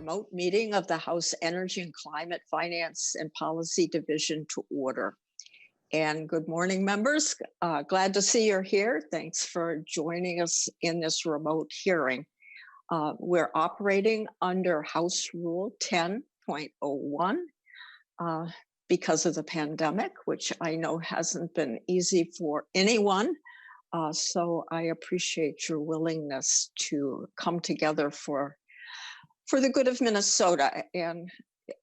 remote meeting of the House Energy and Climate Finance and Policy Division to order. And good morning, members. Glad to see you're here. Thanks for joining us in this remote hearing. We're operating under House Rule 10.01 because of the pandemic, which I know hasn't been easy for anyone. So I appreciate your willingness to come together for the good of Minnesota. And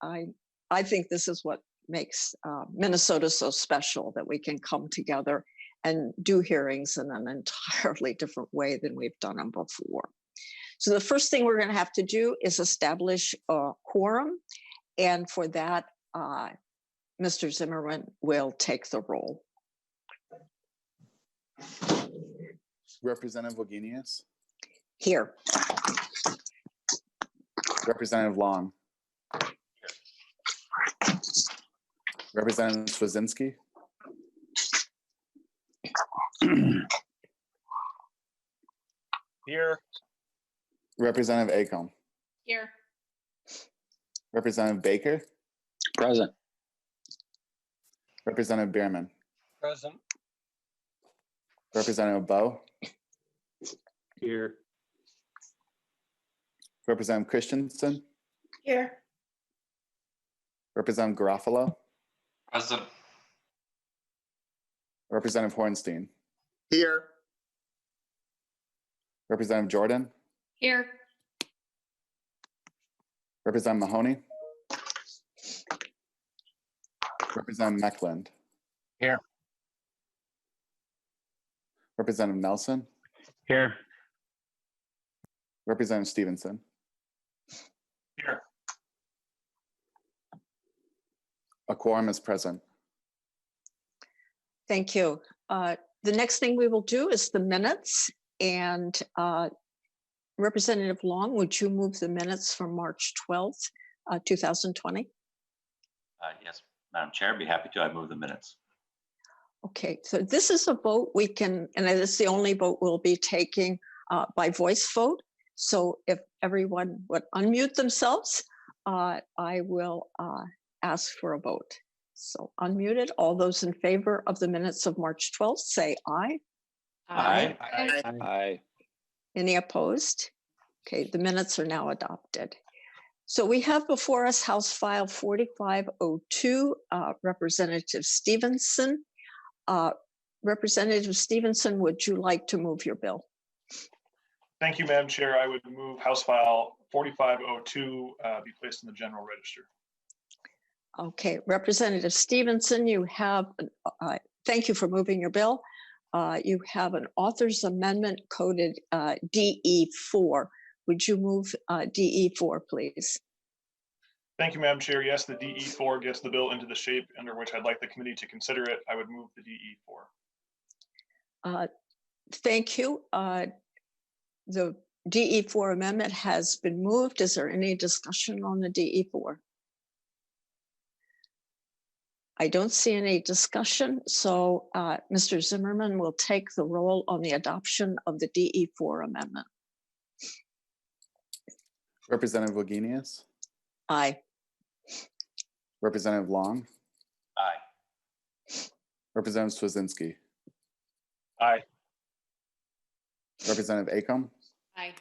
I think this is what makes Minnesota so special, that we can come together and do hearings in an entirely different way than we've done them before. So the first thing we're going to have to do is establish a quorum. And for that, Mr. Zimmerman will take the roll. Representative Wagner. Here. Representative Long. Representative Swazinski. Here. Representative Acomb. Here. Representative Baker. Present. Representative Bierman. Present. Representative Bowe. Here. Representative Christensen. Here. Representative Garofalo. Present. Representative Hornstein. Here. Representative Jordan. Here. Representative Mahoney. Representative Meckland. Here. Representative Nelson. Here. Representative Stevenson. Here. A quorum is present. Thank you. The next thing we will do is the minutes. And Representative Long, would you move the minutes from March 12th, 2020? Yes, Madam Chair, I'd be happy to. I move the minutes. Okay, so this is a vote we can, and it's the only vote we'll be taking by voice vote. So if everyone would unmute themselves, I will ask for a vote. So unmuted, all those in favor of the minutes of March 12th, say aye. Aye. Aye. Any opposed? Okay, the minutes are now adopted. So we have before us House File 4502, Representative Stevenson. Representative Stevenson, would you like to move your bill? Thank you, Madam Chair. I would move House File 4502 be placed in the General Register. Okay, Representative Stevenson, you have, thank you for moving your bill. You have an author's amendment coded DE4. Would you move DE4, please? Thank you, Madam Chair. Yes, the DE4 gets the bill into the shape under which I'd like the committee to consider it. I would move the DE4. Thank you. The DE4 amendment has been moved. Is there any discussion on the DE4? I don't see any discussion, so Mr. Zimmerman will take the roll on the adoption of the DE4 amendment. Representative Wagner. Aye. Representative Long. Aye. Representative Swazinski. Aye. Representative Acomb. Aye.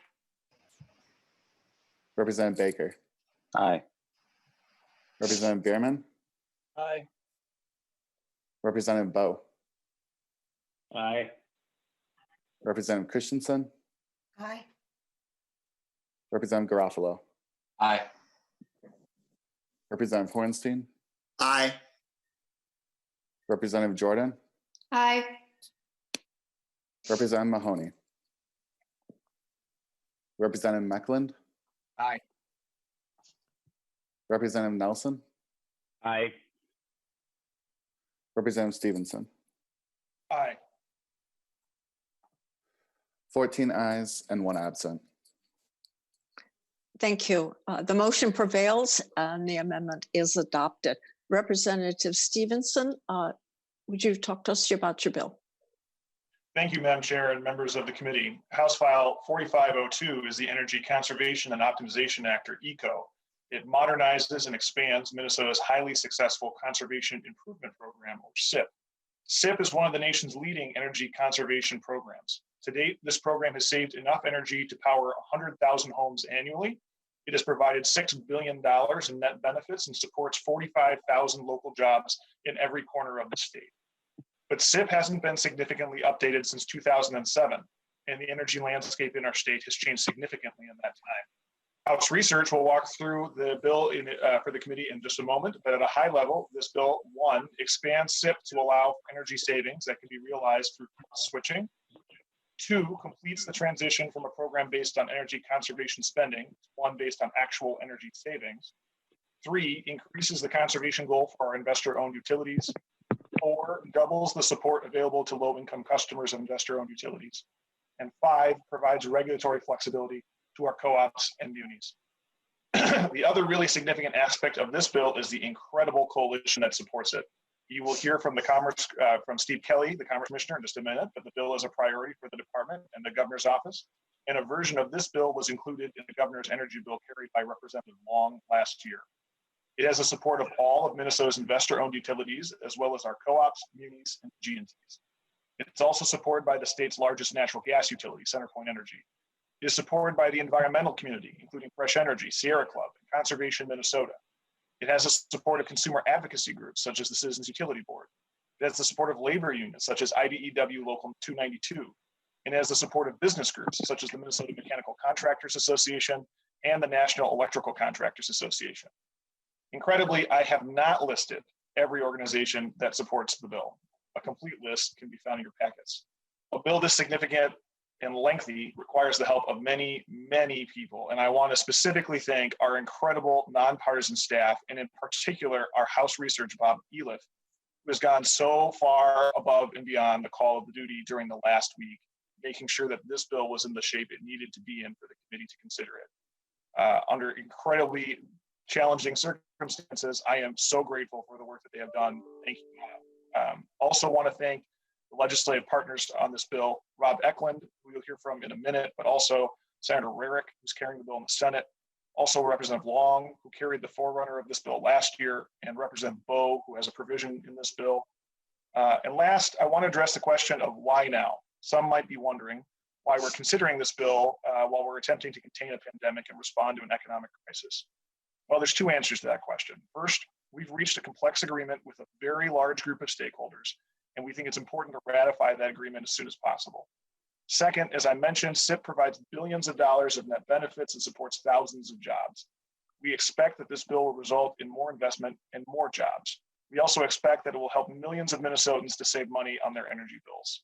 Representative Baker. Aye. Representative Bierman. Aye. Representative Bowe. Aye. Representative Christensen. Aye. Representative Garofalo. Aye. Representative Hornstein. Aye. Representative Jordan. Aye. Representative Mahoney. Representative Meckland. Aye. Representative Nelson. Aye. Representative Stevenson. Aye. 14 ayes and 1 absent. Thank you. The motion prevails and the amendment is adopted. Representative Stevenson, would you talk to us about your bill? Thank you, Madam Chair and members of the committee. House File 4502 is the Energy Conservation and Optimization Act, or ECO. It modernizes and expands Minnesota's highly successful Conservation Improvement Program, or CIP. CIP is one of the nation's leading energy conservation programs. To date, this program has saved enough energy to power 100,000 homes annually. It has provided $6 billion in net benefits and supports 45,000 local jobs in every corner of the state. But CIP hasn't been significantly updated since 2007, and the energy landscape in our state has changed significantly in that time. House Research will walk through the bill for the committee in just a moment, but at a high level, this bill, 1, expands CIP to allow for energy savings that can be realized through switching. 2, completes the transition from a program based on energy conservation spending to one based on actual energy savings. 3, increases the conservation goal for our investor-owned utilities. 4, doubles the support available to low-income customers of investor-owned utilities. And 5, provides regulatory flexibility to our co-ops and munis. The other really significant aspect of this bill is the incredible coalition that supports it. You will hear from from Steve Kelly, the Commerce Commissioner, in just a minute, but the bill is a priority for the department and the governor's office. And a version of this bill was included in the governor's energy bill carried by Representative Long last year. It has the support of all of Minnesota's investor-owned utilities, as well as our co-ops, munis, and G&Ts. It's also supported by the state's largest natural gas utility, CenterPoint Energy. It is supported by the environmental community, including Fresh Energy, Sierra Club, and Conservation Minnesota. It has the support of consumer advocacy groups, such as the Citizens Utility Board. It has the support of labor unions, such as IBEW Local 292. And it has the support of business groups, such as the Minnesota Mechanical Contractors Association and the National Electrical Contractors Association. Incredibly, I have not listed every organization that supports the bill. A complete list can be found in your packets. A bill this significant and lengthy requires the help of many, many people. And I want to specifically thank our incredible nonpartisan staff, and in particular, our House Research, Bob Eliff, who has gone so far above and beyond the call of the duty during the last week, making sure that this bill was in the shape it needed to be in for the committee to consider it. Under incredibly challenging circumstances, I am so grateful for the work that they have done. Thank you. Also want to thank the legislative partners on this bill, Rob Eklund, who you'll hear from in a minute, but also Senator Rarick, who's carrying the bill in the Senate, also Representative Long, who carried the forerunner of this bill last year, and Representative Bowe, who has a provision in this bill. And last, I want to address the question of why now. Some might be wondering why we're considering this bill while we're attempting to contain a pandemic and respond to an economic crisis. Well, there's 2 answers to that question. First, we've reached a complex agreement with a very large group of stakeholders, and we think it's important to ratify that agreement as soon as possible. Second, as I mentioned, CIP provides billions of dollars of net benefits and supports thousands of jobs. We expect that this bill will result in more investment and more jobs. We also expect that it will help millions of Minnesotans to save money on their energy bills.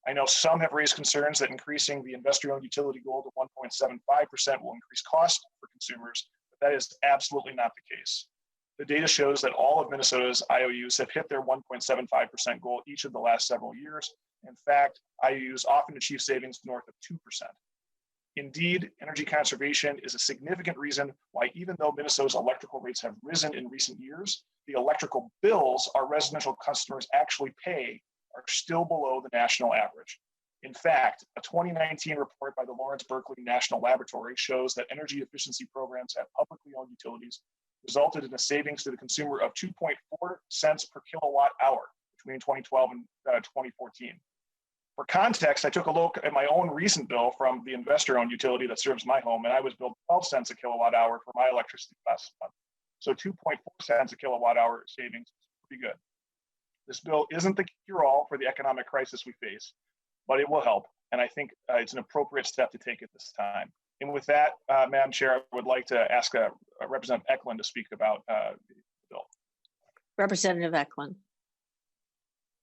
I know some have raised concerns that increasing the investor-owned utility goal to 1.75% will increase cost for consumers, but that is absolutely not the case. The data shows that all of Minnesota's IOUs have hit their 1.75% goal each of the last several years. In fact, IOUs often achieve savings north of 2%. Indeed, energy conservation is a significant reason why, even though Minnesota's electrical rates have risen in recent years, the electrical bills our residential customers actually pay are still below the national average. In fact, a 2019 report by the Lawrence Berkeley National Laboratory shows that energy efficiency programs at publicly owned utilities resulted in a savings to the consumer of 2.4 cents per kilowatt hour between 2012 and 2014. For context, I took a look at my own recent bill from the investor-owned utility that serves my home, and I was billed 12 cents a kilowatt hour for my electricity last month. So 2.4 cents a kilowatt hour savings is pretty good. This bill isn't the cure-all for the economic crisis we face, but it will help, and I think it's an appropriate step to take at this time. And with that, Madam Chair, I would like to ask Representative Eklund to speak about the bill. Representative Eklund.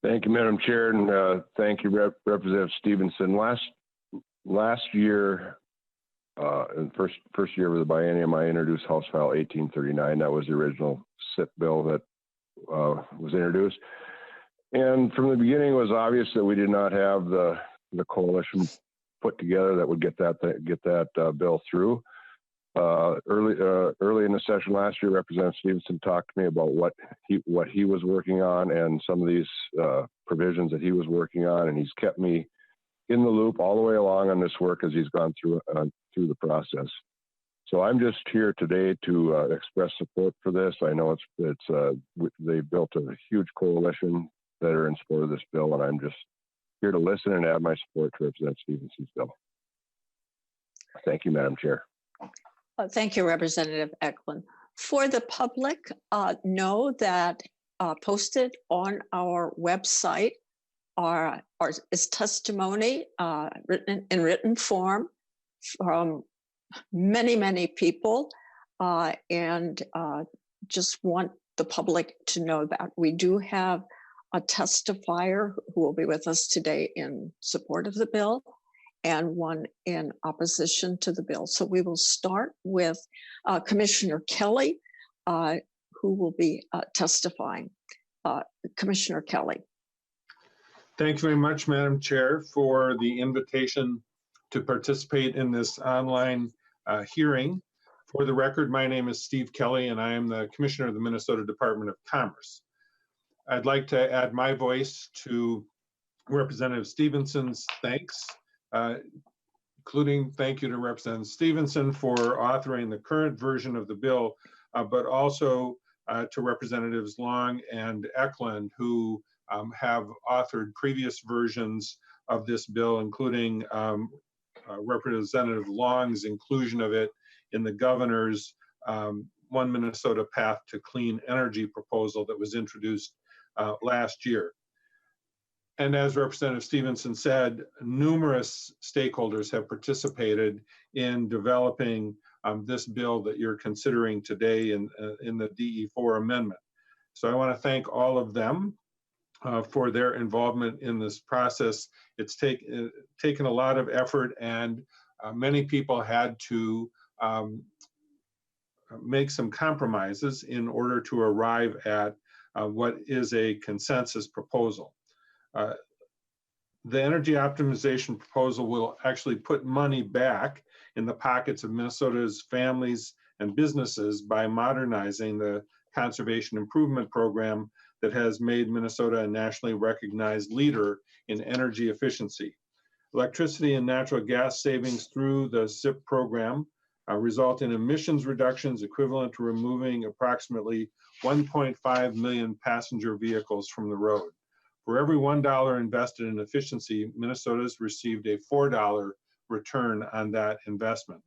Thank you, Madam Chair, and thank you, Representative Stevenson. Last year, in the first year of the biennium, I introduced House File 1839. That was the original SIP bill that was introduced. And from the beginning, it was obvious that we did not have the coalition put together that would get that bill through. Early in the session last year, Representative Stevenson talked to me about what he was working on and some of these provisions that he was working on, and he's kept me in the loop all the way along on this work as he's gone through the process. So I'm just here today to express support for this. I know they built a huge coalition that are in support of this bill, and I'm just here to listen and add my support to Representative Stevenson's bill. Thank you, Madam Chair. Thank you, Representative Eklund. For the public, know that posted on our website is testimony written in written form from many people, and just want the public to know that we do have a testifier who will be with us today in support of the bill and one in opposition to the bill. So we will start with Commissioner Kelly, who will be testifying. Commissioner Kelly. Thank you very much, Madam Chair, for the invitation to participate in this online hearing. For the record, my name is Steve Kelly, and I am the Commissioner of the Minnesota Department of Commerce. I'd like to add my voice to Representative Stevenson's thanks, including thank you to Representative Stevenson for authoring the current version of the bill, but also to Representatives Long and Eklund, who have authored previous versions of this bill, including Representative Long's inclusion of it in the governor's One Minnesota Path to Clean Energy proposal that was introduced last year. And as Representative Stevenson said, numerous stakeholders have participated in developing this bill that you're considering today in the DE4 amendment. So I want to thank all of them for their involvement in this process. It's taken a lot of effort, and many people had to make some compromises in order to arrive at what is a consensus proposal. The energy optimization proposal will actually put money back in the pockets of Minnesota's families and businesses by modernizing the Conservation Improvement Program that has made Minnesota a nationally recognized leader in energy efficiency. Electricity and natural gas savings through the SIP program result in emissions reductions equivalent to removing approximately 1.5 million passenger vehicles from the road. For every $1 invested in efficiency, Minnesota's received a $4 return on that investment.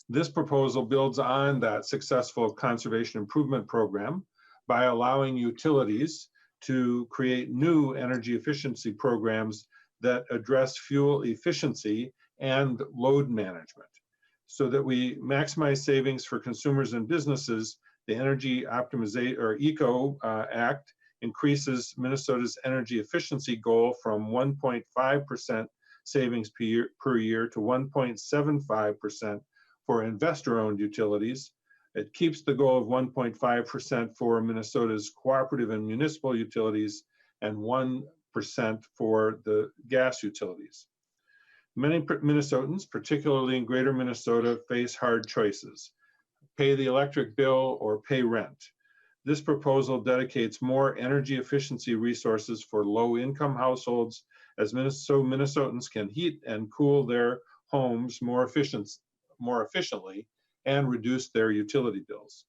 This proposal builds on that successful conservation improvement program by allowing utilities to create new energy efficiency programs that address fuel efficiency and load management. So that we maximize savings for consumers and businesses, the Energy Optimization or ECO Act increases Minnesota's energy efficiency goal from 1.5% savings per year to 1.75% for investor-owned utilities. It keeps the goal of 1.5% for Minnesota's cooperative and municipal utilities and 1% for the gas utilities. Many Minnesotans, particularly in greater Minnesota, face hard choices: pay the electric bill or pay rent. This proposal dedicates more energy efficiency resources for low-income households, as Minnesotans can heat and cool their homes more efficiently and reduce their utility bills.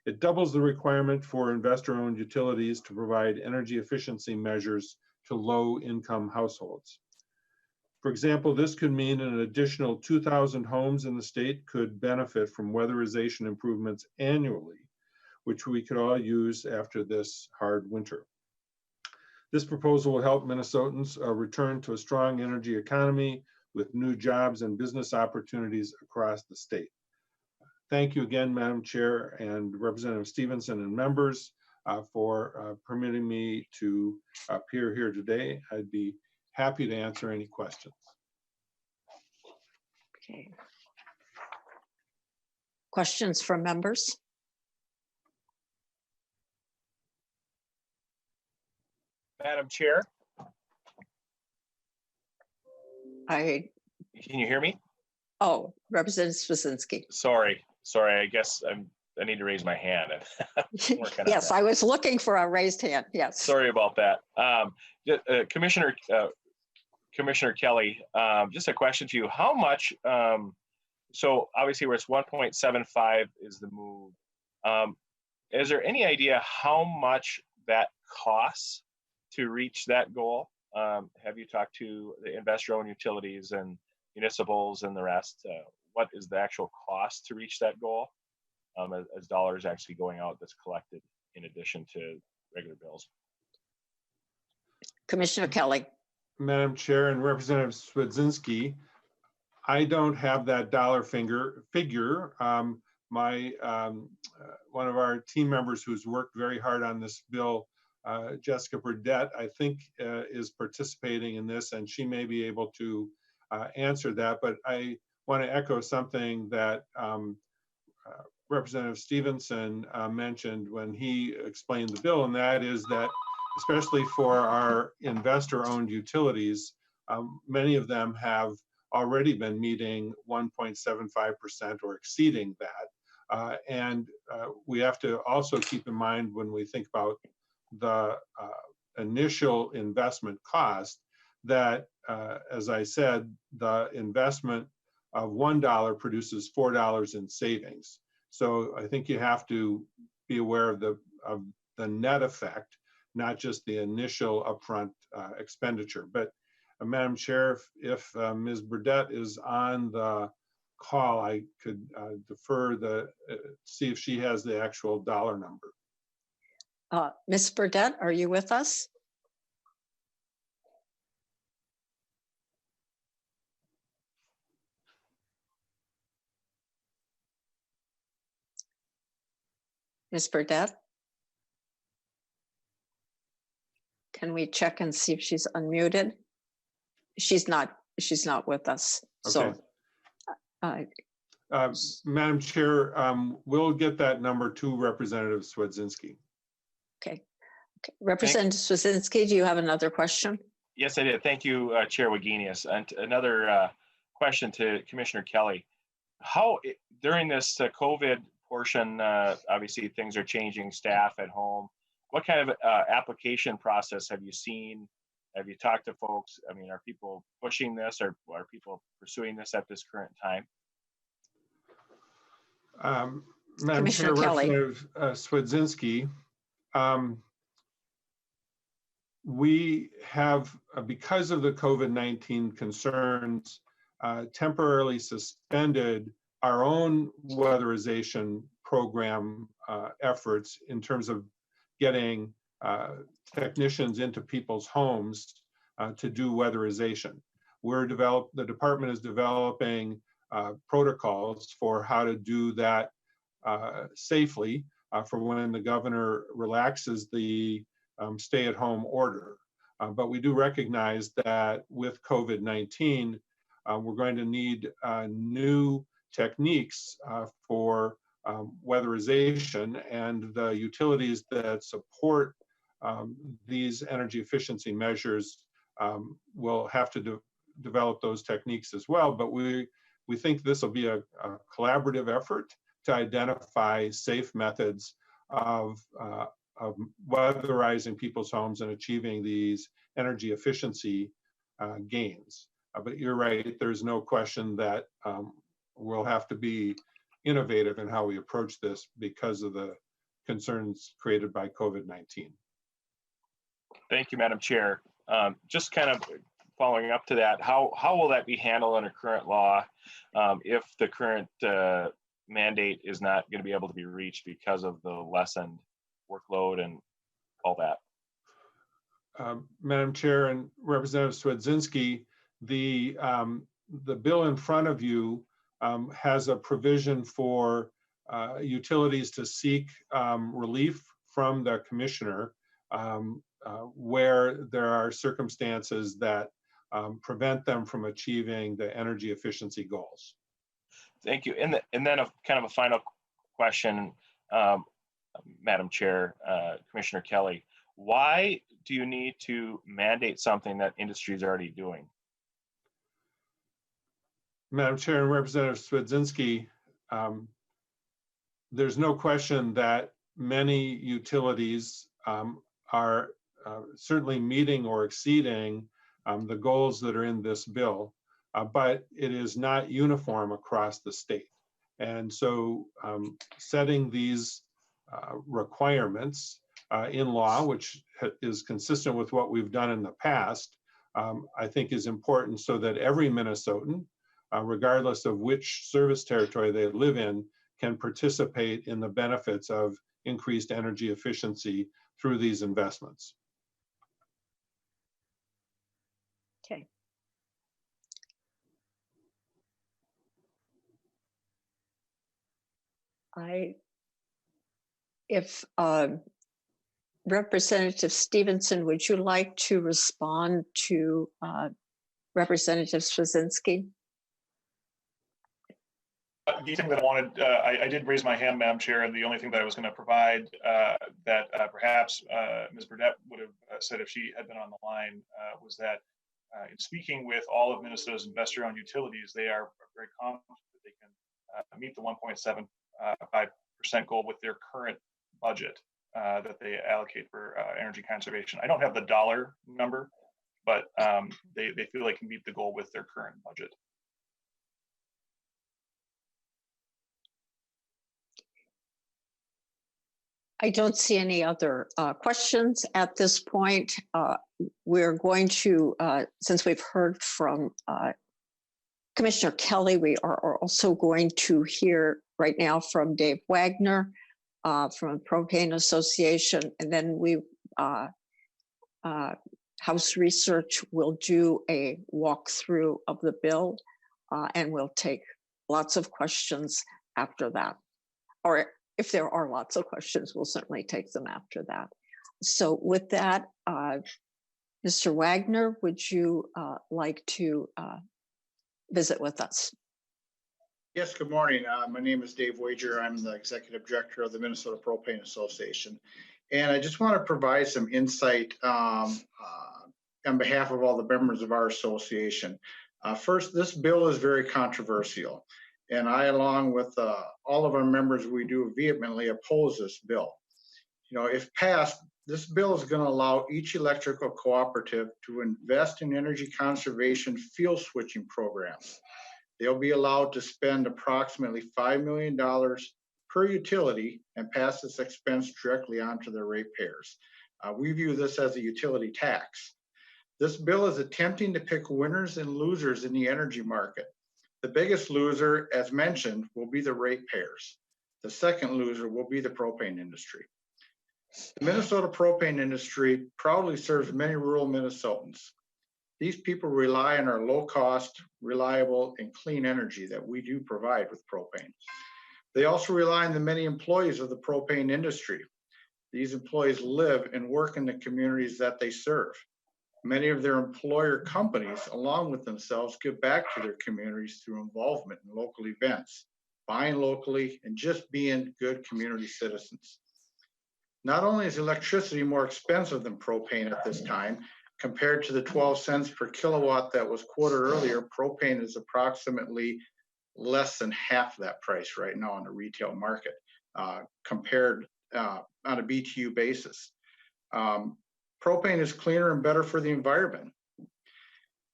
It doubles the requirement for investor-owned utilities to provide energy efficiency measures to low-income households. For example, this could mean an additional 2,000 homes in the state could benefit from weatherization improvements annually, which we could all use after this hard winter. This proposal will help Minnesotans return to a strong energy economy with new jobs and business opportunities across the state. Thank you again, Madam Chair and Representative Stevenson and members for permitting me to appear here today. I'd be happy to answer any questions. Okay. Questions from members? Madam Chair, Can you hear me? Oh, Representative Spasinski. Sorry, I guess I need to raise my hand. Yes, I was looking for a raised hand. Yes. Sorry about that. Commissioner Commissioner Kelly, just a question to you. How much, so obviously where it's 1.75 is the move. Is there any idea how much that costs to reach that goal? Have you talked to the investor-owned utilities and municipals and the rest? What is the actual cost to reach that goal as dollars actually going out that's collected in addition to regular bills? Commissioner Kelly. Madam Chair and Representative Swedzinski, I don't have that dollar figure. One of our team members who's worked very hard on this bill, Jessica Burdette, I think is participating in this, and she may be able to answer that. But I want to echo something that Representative Stevenson mentioned when he explained the bill, and that is that especially for our investor-owned utilities, many of them have already been meeting 1.75% or exceeding that. And we have to also keep in mind when we think about the initial investment cost that, as I said, the investment of $1 produces $4 in savings. So I think you have to be aware of the net effect, not just the initial upfront expenditure. But Madam Chair, if Ms. Burdette is on the call, I could defer see if she has the actual dollar number. Ms. Burdette, are you with us? Ms. Burdette? Can we check and see if she's unmuted? She's not with us. Okay. So Madam Chair, we'll get that number to Representative Swedzinski. okay. Representative Swedzinski, do you have another question? Yes, I did. Thank you, Chair Wagenius. And another question to Commissioner Kelly. How, during this COVID portion, obviously things are changing, staff at home. What kind of application process have you seen? Have you talked to folks? I mean, are people pushing this, or are people pursuing this at this current time? Madam Chair, Representative Swedzinski, we have, because of the COVID-19 concerns, temporarily suspended our own weatherization program efforts in terms of getting technicians into people's homes to do weatherization. The department is developing protocols for how to do that safely for when the governor relaxes the stay-at-home order. But we do recognize that with COVID-19, we're going to need new techniques for weatherization, and the utilities that support these energy efficiency measures will have to develop those techniques as well. But we think this will be a collaborative effort to identify safe methods of weatherizing people's homes and achieving these energy efficiency gains. But you're right, there's no question that we'll have to be innovative in how we approach this because of the concerns created by COVID-19. Thank you, Madam Chair. Just kind of following up to that, how will that be handled under current law if the current mandate is not going to be able to be reached because of the lessened workload and all that? Madam Chair and Representative Swedzinski, the bill in front of you has a provision for utilities to seek relief from the commissioner where there are circumstances that prevent them from achieving the energy efficiency goals. Thank you. And then kind of a final question, Madam Chair, Commissioner Kelly. Why do you need to mandate something that industry is already doing? Madam Chair and Representative Swedzinski, there's no question that many utilities are certainly meeting or exceeding the goals that are in this bill, but it is not uniform across the state. And so setting these requirements in law, which is consistent with what we've done in the past, I think is important so that every Minnesotan, regardless of which service territory they live in, can participate in the benefits of increased energy efficiency through these investments. Okay. If Representative Stevenson, would you like to respond to Representative Straczynski? The thing that I wanted, I did raise my hand, Madam Chair, and the only thing that I was going to provide that perhaps Ms. Burdette would have said if she had been on the line was that in speaking with all of Minnesota's investor-owned utilities, they are very confident that they can meet the 1.75% goal with their current budget that they allocate for energy conservation. I don't have the dollar number, but they feel they can meet the goal with their current budget. I don't see any other questions at this point. We're going to, since we've heard from Commissioner Kelly, we are also going to hear right now from Dave Wagner from Propane Association, and then we, House Research will do a walkthrough of the bill, and we'll take lots of questions after that. Or if there are lots of questions, we'll certainly take them after that. So with that, Mr. Wagner, would you like to visit with us? Yes, good morning. My name is Dave Wager. I'm the Executive Director of the Minnesota Propane Association. And I just want to provide some insight on behalf of all the members of our association. First, this bill is very controversial. And I, along with all of our members, we do vehemently oppose this bill. You know, if passed, this bill is going to allow each electrical cooperative to invest in energy conservation fuel switching programs. They'll be allowed to spend approximately $5 million per utility and pass this expense directly onto their ratepayers. We view this as a utility tax. This bill is attempting to pick winners and losers in the energy market. The biggest loser, as mentioned, will be the ratepayers. The second loser will be the propane industry. The Minnesota propane industry proudly serves many rural Minnesotans. These people rely on our low-cost, reliable, and clean energy that we do provide with propane. They also rely on the many employees of the propane industry. These employees live and work in the communities that they serve. Many of their employer companies, along with themselves, give back to their communities through involvement in local events, buying locally, and just being good community citizens. Not only is electricity more expensive than propane at this time, compared to the 12 cents per kilowatt that was quoted earlier, propane is approximately less than half that price right now on the retail market, compared on a BTU basis. Propane is cleaner and better for the environment.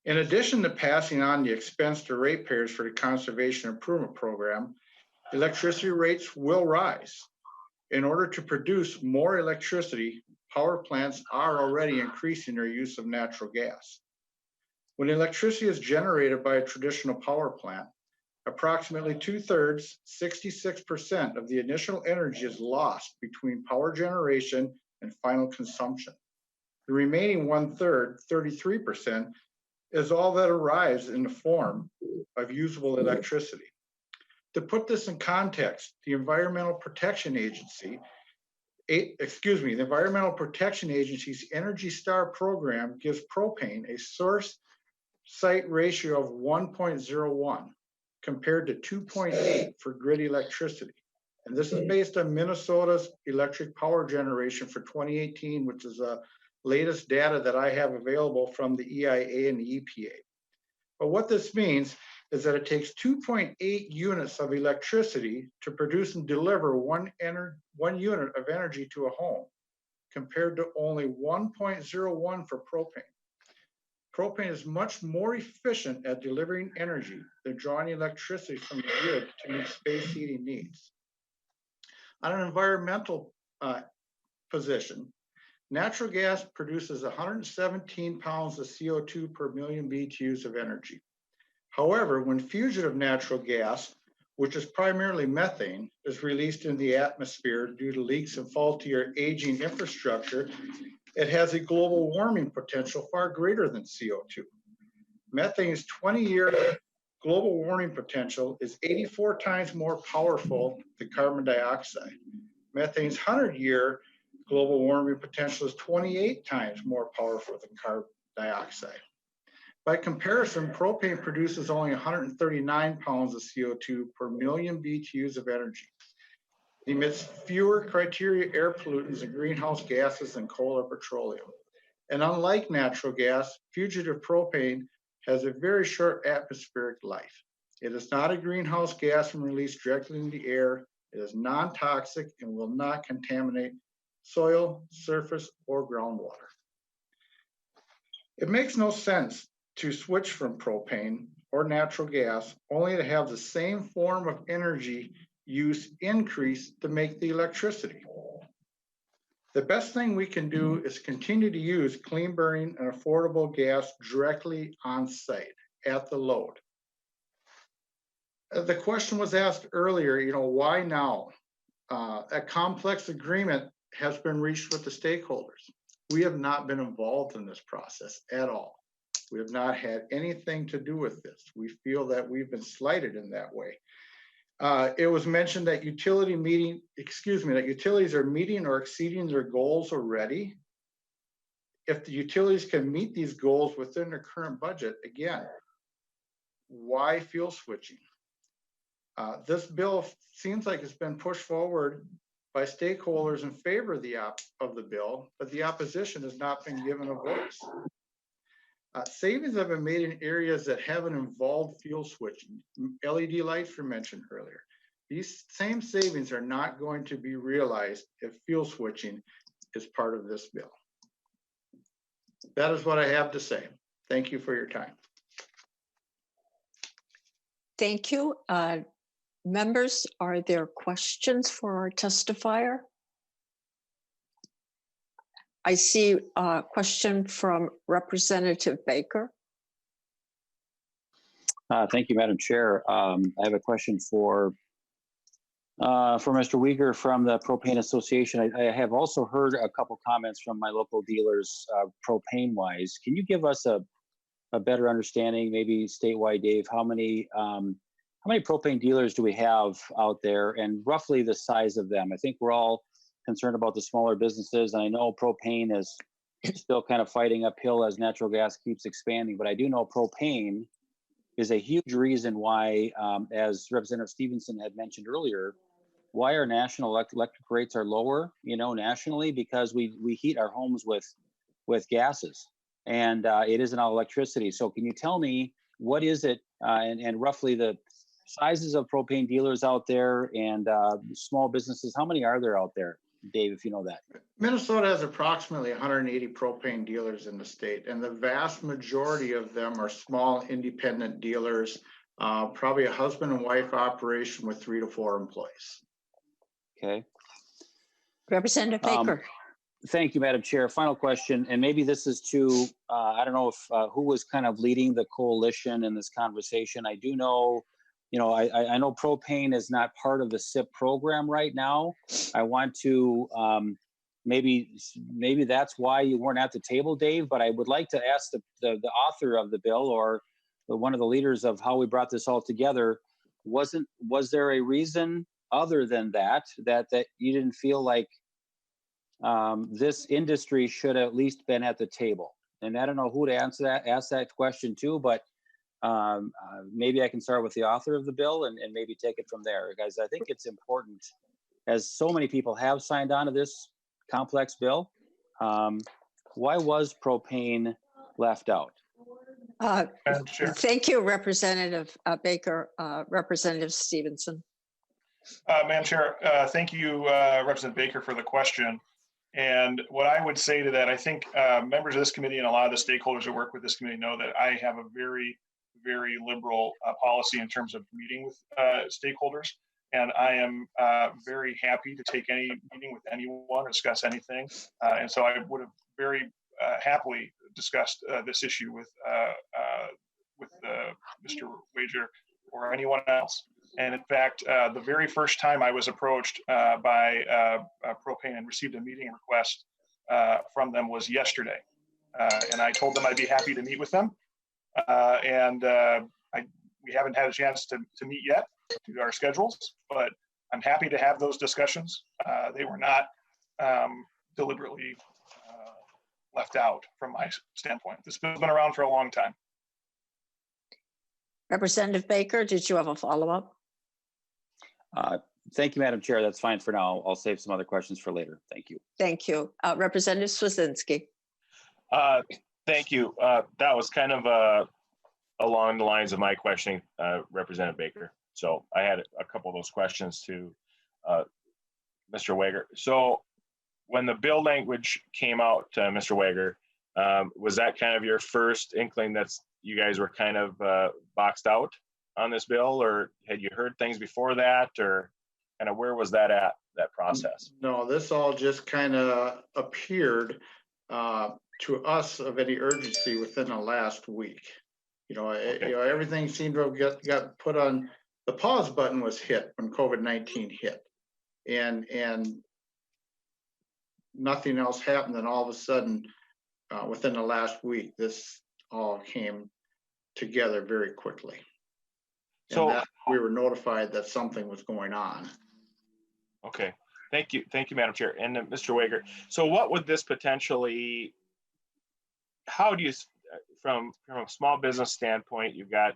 In addition to passing on the expense to ratepayers for the Conservation Improvement Program, electricity rates will rise. In order to produce more electricity, power plants are already increasing their use of natural gas. When electricity is generated by a traditional power plant, approximately 2/3, 66% of the initial energy is lost between power generation and final consumption. The remaining 1/3, 33%, is all that arrives in the form of usable electricity. To put this in context, the Environmental Protection Agency's Energy Star program gives propane a source site ratio of 1.01 compared to 2.8 for grid electricity. And this is based on Minnesota's electric power generation for 2018, which is the latest data that I have available from the EIA and the EPA. But what this means is that it takes 2.8 units of electricity to produce and deliver one unit of energy to a home, compared to only 1.01 for propane. Propane is much more efficient at delivering energy than drawing electricity from the grid to meet space heating needs. On an environmental position, natural gas produces 117 pounds of CO2 per million BTUs of energy. However, when fusion of natural gas, which is primarily methane, is released in the atmosphere due to leaks and faulty or aging infrastructure, it has a global warming potential far greater than CO2. Methane's 20-year global warming potential is 84 times more powerful than carbon dioxide. Methane's 100-year global warming potential is 28 times more powerful than carbon dioxide. By comparison, propane produces only 139 pounds of CO2 per million BTUs of energy. It emits fewer criteria air pollutants and greenhouse gases than coal or petroleum. And unlike natural gas, fugitive propane has a very short atmospheric life. It is not a greenhouse gas when released directly into the air. It is non-toxic and will not contaminate soil, surface, or groundwater. It makes no sense to switch from propane or natural gas only to have the same form of energy use increase to make the electricity. The best thing we can do is continue to use clean burning and affordable gas directly on site at the load. The question was asked earlier, why now? A complex agreement has been reached with the stakeholders. We have not been involved in this process at all. We have not had anything to do with this. We feel that we've been slighted in that way. It was mentioned that utilities are meeting or exceeding their goals already. If the utilities can meet these goals within their current budget, again, why fuel switching? This bill seems like it's been pushed forward by stakeholders in favor of the bill, but the opposition has not been given a voice. Savings have been made in areas that haven't involved fuel switching. LED lights were mentioned earlier. These same savings are not going to be realized if fuel switching is part of this bill. That is what I have to say. Thank you for your time. Thank you. Members, are there questions for our testifier? I see a question from Representative Baker. Thank you, Madam Chair. I have a question for Mr. Wagner from the Propane Association. I have also heard a couple comments from my local dealers, propane-wise. Can you give us a better understanding, maybe statewide, Dave, how many propane dealers do we have out there, and roughly the size of them? I think we're all concerned about the smaller businesses, and I know propane is still kind of fighting uphill as natural gas keeps expanding, but I do know propane is a huge reason why, as Representative Stevenson had mentioned earlier, why our national electric rates are lower, nationally, because we heat our homes with gases, and it isn't all electricity. So can you tell me what is it, and roughly the sizes of propane dealers out there and small businesses? How many are there out there, Dave, if you know that? Minnesota has approximately 180 propane dealers in the state, and the vast majority of them are small independent dealers, probably a husband and wife operation with 3 to 4 employees. Okay. Representative Baker. Thank you, Madam Chair. Final question, and maybe this is to, I don't know if who was kind of leading the coalition in this conversation. I do know, I know propane is not part of the SIP program right now. I want to, maybe that's why you weren't at the table, Dave, but I would like to ask the author of the bill or one of the leaders of how we brought this all together. Was there a reason other than that you didn't feel like this industry should have at least been at the table? And I don't know who to ask that question to, but maybe I can start with the author of the bill and maybe take it from there, guys. I think it's important, as so many people have signed on to this complex bill. Why was propane left out? Thank you, Representative Baker. Representative Stevenson. Madam Chair, thank you, Representative Baker, for the question. And what I would say to that, I think members of this committee and a lot of the stakeholders that work with this committee know that I have a very, very liberal policy in terms of meeting with stakeholders. And I am very happy to take any meeting with anyone or discuss anything. And so I would have very happily discussed this issue with Mr. Wager or anyone else. And in fact, the very first time I was approached by Propane and received a meeting request from them was yesterday. And I told them I'd be happy to meet with them. We haven't had a chance to meet yet due to our schedules, but I'm happy to have those discussions. They were not deliberately left out from my standpoint. This has been around for a long time. Representative Baker, did you have a follow-up? Thank you, Madam Chair. That's fine for now. I'll save some other questions for later. Thank you. Thank you. Representative Swazinski. Thank you. That was kind of along the lines of my questioning, Representative Baker. So I had a couple of those questions to Mr. Wagner. So when the bill language came out, Mr. Wagner, was that kind of your first inkling that you guys were kind of boxed out on this bill, or had you heard things before that, or kind of where was that at, that process? No, this all just kind of appeared to us of any urgency within the last week. Okay. Everything seemed to have got put on, the pause button was hit when COVID-19 hit, and nothing else happened. And all of a sudden, within the last week, this all came together very quickly. So that we were notified that something was going on. Okay, thank you, Madam Chair. And Mr. Wagner, so what would this potentially, how do you, from a small business standpoint, you've got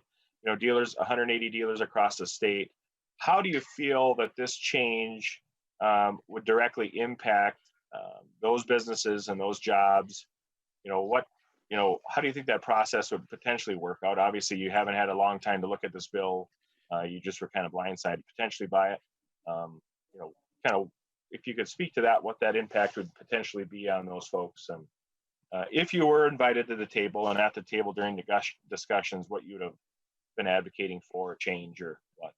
dealers, 180 dealers across the state. How do you feel that this change would directly impact those businesses and those jobs? How do you think that process would potentially work out? Obviously, you haven't had a long time to look at this bill. You just were kind of blindsided potentially by it. Kind of, if you could speak to that, what that impact would potentially be on those folks. And if you were invited to the table and at the table during the discussions, what you would have been advocating for a change or what?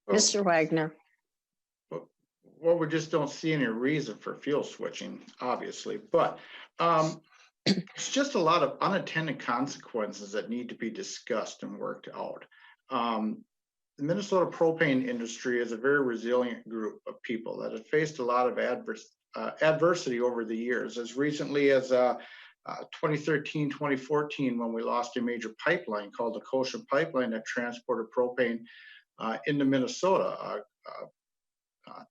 Mr. Wagner. Well, we just don't see any reason for fuel switching, obviously, but it's just a lot of unintended consequences that need to be discussed and worked out. The Minnesota propane industry is a very resilient group of people that have faced a lot of adversity over the years. As recently as 2013, 2014, when we lost a major pipeline called the Kosher Pipeline that transported propane into Minnesota.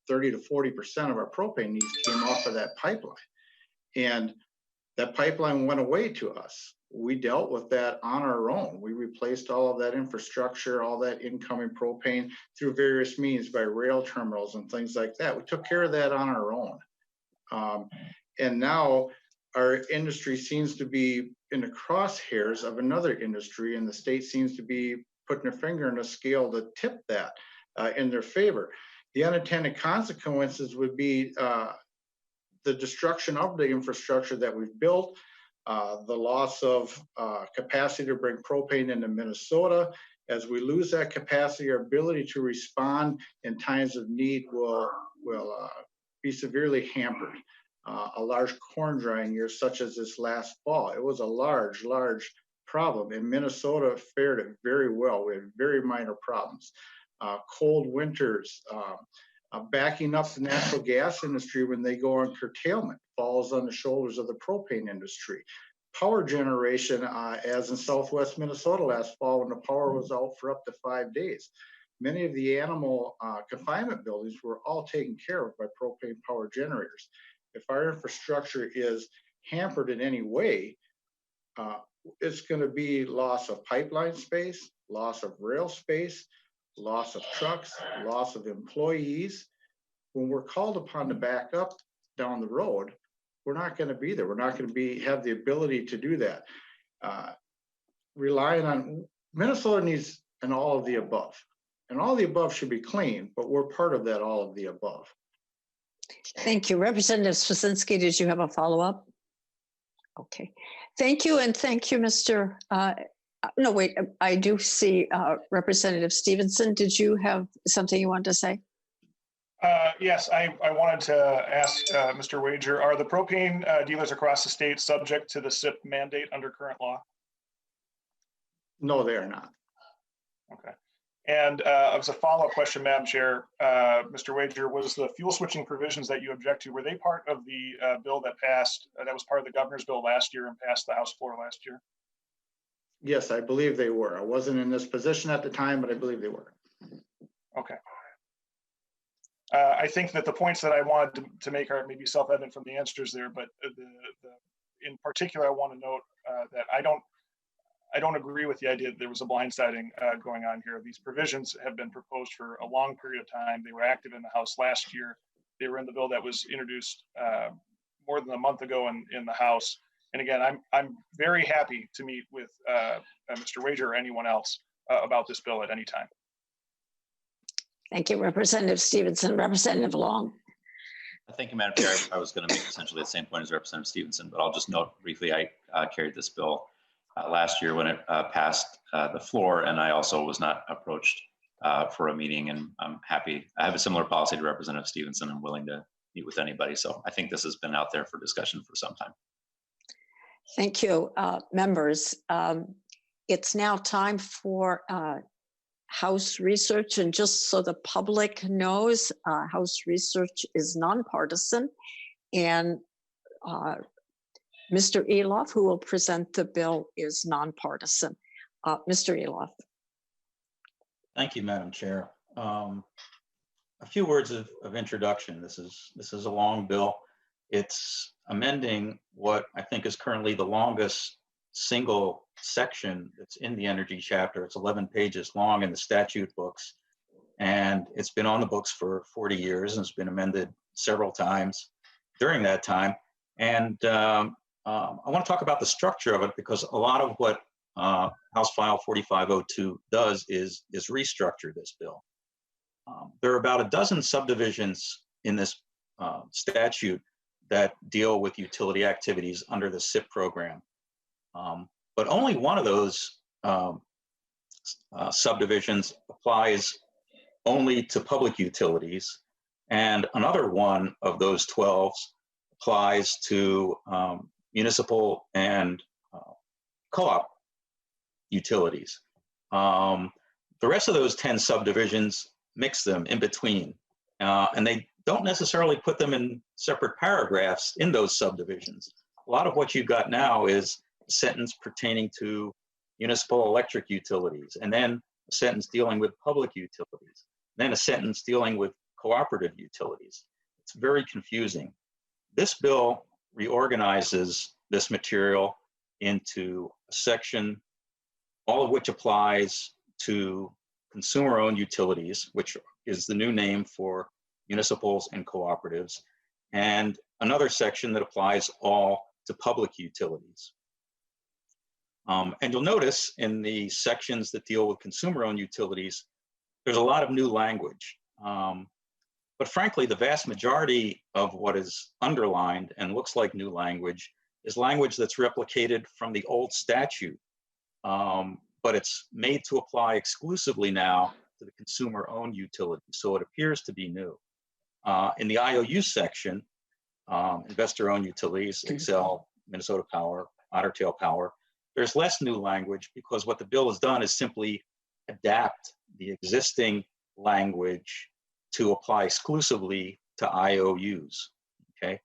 30 to 40% of our propane needs came off of that pipeline. And that pipeline went away to us. We dealt with that on our own. We replaced all of that infrastructure, all that incoming propane through various means by rail terminals and things like that. We took care of that on our own. And now our industry seems to be in the crosshairs of another industry, and the state seems to be putting their finger on the scale to tip that in their favor. The unintended consequences would be the destruction of the infrastructure that we've built, the loss of capacity to bring propane into Minnesota. As we lose that capacity, our ability to respond in times of need will be severely hampered. A large corn drying year such as this last fall, it was a large problem. And Minnesota fared it very well. We had very minor problems. Cold winters, backing up the natural gas industry when they go on curtailment falls on the shoulders of the propane industry. Power generation, as in Southwest Minnesota last fall when the power was out for up to 5 days. Many of the animal confinement buildings were all taken care of by propane power generators. If our infrastructure is hampered in any way, it's going to be loss of pipeline space, loss of rail space, loss of trucks, loss of employees. When we're called upon to back up down the road, we're not going to be there. We're not going to have the ability to do that. Relying on Minnesota needs an all of the above, and all of the above should be clean, but we're part of that all of the above. Thank you. Representative Swasinski, did you have a follow-up? Okay. Thank you. And thank you, Mr. No, wait, I do see Representative Stevenson. Did you have something you wanted to say? Yes, I wanted to ask Mr. Wager, are the propane dealers across the state subject to the SIP mandate under current law? No, they are not. Okay. And as a follow-up question, Madam Chair, Mr. Wager, was the fuel switching provisions that you object to, were they part of the bill that passed, that was part of the governor's bill last year and passed the House floor last year? Yes, I believe they were. I wasn't in this position at the time, but I believe they were. Okay. I think that the points that I wanted to make are maybe self-evident from the answers there, but in particular, I want to note that I don't agree with the idea that there was a blindsiding going on here. These provisions have been proposed for a long period of time. They were active in the House last year. They were in the bill that was introduced more than a month ago in the House. And again, I'm very happy to meet with Mr. Wager or anyone else about this bill at any time. Thank you, Representative Stevenson. Representative Long. Thank you, Madam Chair. I was going to make essentially the same point as Representative Stevenson, but I'll just note briefly, I carried this bill last year when it passed the floor, and I also was not approached for a meeting, and I'm happy. I have a similar policy to Representative Stevenson. I'm willing to meet with anybody. So I think this has been out there for discussion for some time. Thank you, members. It's now time for House research, and just so the public knows, House research is nonpartisan, and Mr. Eloff, who will present the bill, is nonpartisan. Mr. Eloff. Thank you, Madam Chair. A few words of introduction. This is a long bill. It's amending what I think is currently the longest single section that's in the energy chapter. It's 11 pages long in the statute books, and it's been on the books for 40 years and it's been amended several times during that time. And I want to talk about the structure of it, because a lot of what House File 4502 does is restructure this bill. There are about a dozen subdivisions in this statute that deal with utility activities under the SIP program. But only one of those subdivisions applies only to public utilities, and another one of those 12 applies to municipal and co-op utilities. The rest of those 10 subdivisions mix them in between, and they don't necessarily put them in separate paragraphs in those subdivisions. A lot of what you've got now is a sentence pertaining to municipal electric utilities, and then a sentence dealing with public utilities, then a sentence dealing with cooperative utilities. It's very confusing. This bill reorganizes this material into a section, all of which applies to consumer-owned utilities, which is the new name for municipals and cooperatives, and another section that applies all to public utilities. And you'll notice in the sections that deal with consumer-owned utilities, there's a lot of new language. But frankly, the vast majority of what is underlined and looks like new language is language that's replicated from the old statute, but it's made to apply exclusively now to the consumer-owned utilities. So it appears to be new. In the IOU section, investor-owned utilities, Excel, Minnesota Power, Otter Tail Power, there's less new language, because what the bill has done is simply adapt the existing language to apply exclusively to IOUs, okay?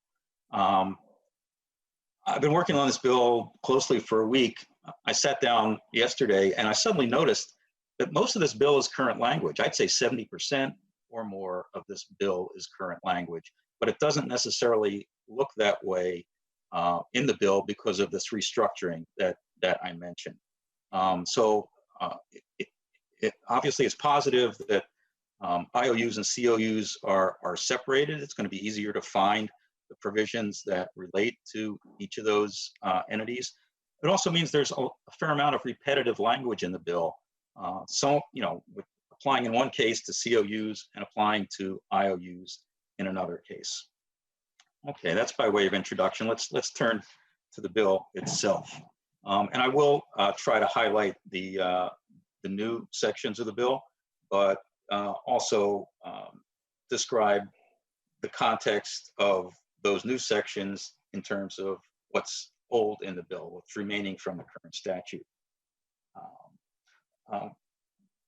I've been working on this bill closely for a week. I sat down yesterday and I suddenly noticed that most of this bill is current language. I'd say 70% or more of this bill is current language, but it doesn't necessarily look that way in the bill because of this restructuring that I mentioned. It obviously is positive that IOUs and COUs are separated. It's going to be easier to find the provisions that relate to each of those entities. It also means there's a fair amount of repetitive language in the bill. With applying in one case to COUs and applying to IOUs in another case. Okay, that's by way of introduction. Let's turn to the bill itself, and I will try to highlight the new sections of the bill, but also describe the context of those new sections in terms of what's old in the bill, what's remaining from the current statute.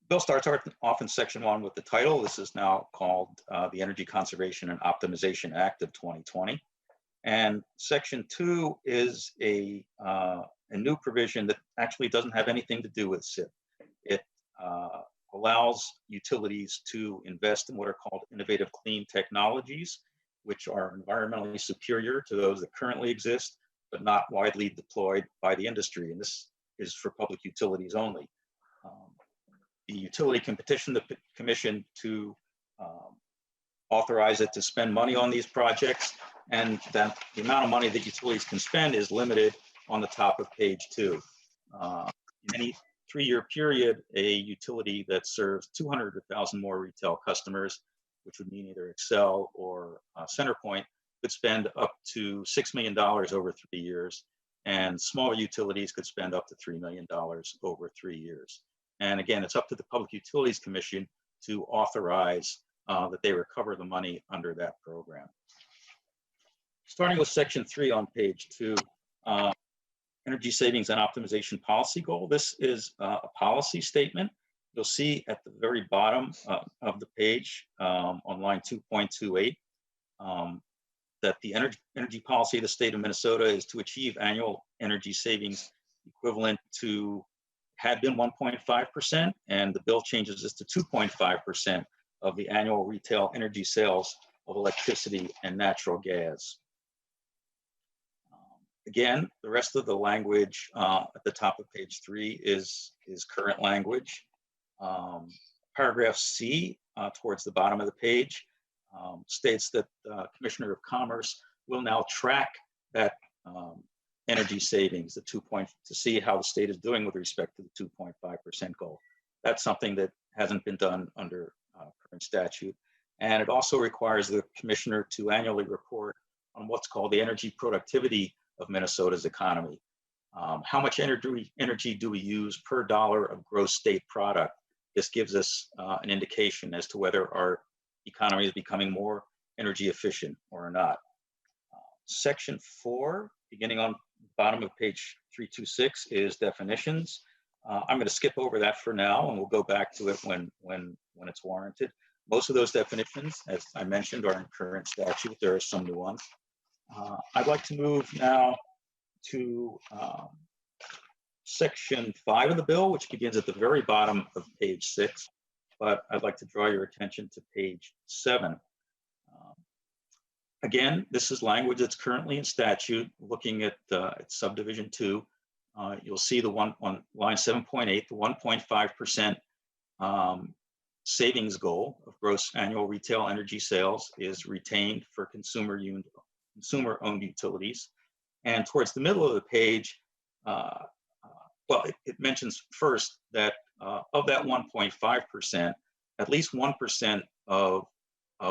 Bill starts off in section 1 with the title. This is now called the Energy Conservation and Optimization Act of 2020. And section 2 is a new provision that actually doesn't have anything to do with SIP. It allows utilities to invest in what are called innovative clean technologies, which are environmentally superior to those that currently exist, but not widely deployed by the industry. And this is for public utilities only. The utility can petition the commission to authorize it to spend money on these projects, and that the amount of money that utilities can spend is limited on the top of page 2. In any 3-year period, a utility that serves 200,000 more retail customers, which would mean either Excel or CenterPoint, could spend up to $6 million over 3 years, and smaller utilities could spend up to $3 million over 3 years. And again, it's up to the Public Utilities Commission to authorize that they recover the money under that program. Starting with section 3 on page 2, energy savings and optimization policy goal. This is a policy statement. You'll see at the very bottom of the page on line 2.28 that the energy policy of the state of Minnesota is to achieve annual energy savings equivalent to, had been 1.5%, and the bill changes this to 2.5% of the annual retail energy sales of electricity and natural gas. Again, the rest of the language at the top of page 3 is current language. Paragraph C, towards the bottom of the page, states that the Commissioner of Commerce will now track that energy savings, to see how the state is doing with respect to the 2.5% goal. That's something that hasn't been done under current statute. And it also requires the commissioner to annually report on what's called the energy productivity of Minnesota's economy. How much energy do we use per dollar of gross state product? This gives us an indication as to whether our economy is becoming more energy efficient or not. Section 4, beginning on bottom of page 326, is definitions. I'm going to skip over that for now, and we'll go back to it when it's warranted. Most of those definitions, as I mentioned, are in current statute. There are some new ones. I'd like to move now to section 5 of the bill, which begins at the very bottom of page 6, but I'd like to draw your attention to page 7. Again, this is language that's currently in statute. Looking at subdivision 2, you'll see the one on line 7.8, the 1.5% savings goal of gross annual retail energy sales is retained for consumer-owned utilities. And towards the middle of the page, well, it mentions first that of that 1.5%, at least 1% of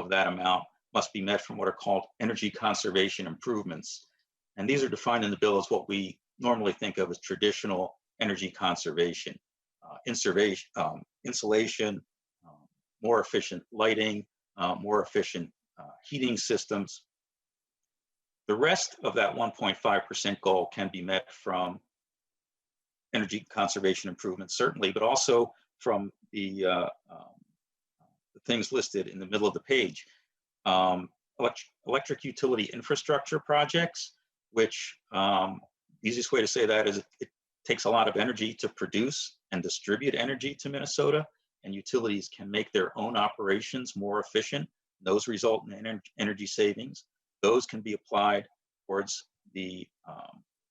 that amount must be met from what are called energy conservation improvements. And these are defined in the bill as what we normally think of as traditional energy conservation, insulation, more efficient lighting, more efficient heating systems. The rest of that 1.5% goal can be met from energy conservation improvements, certainly, but also from the things listed in the middle of the page. Electric utility infrastructure projects, which the easiest way to say that is it takes a lot of energy to produce and distribute energy to Minnesota, and utilities can make their own operations more efficient. Those result in energy savings. Those can be applied towards the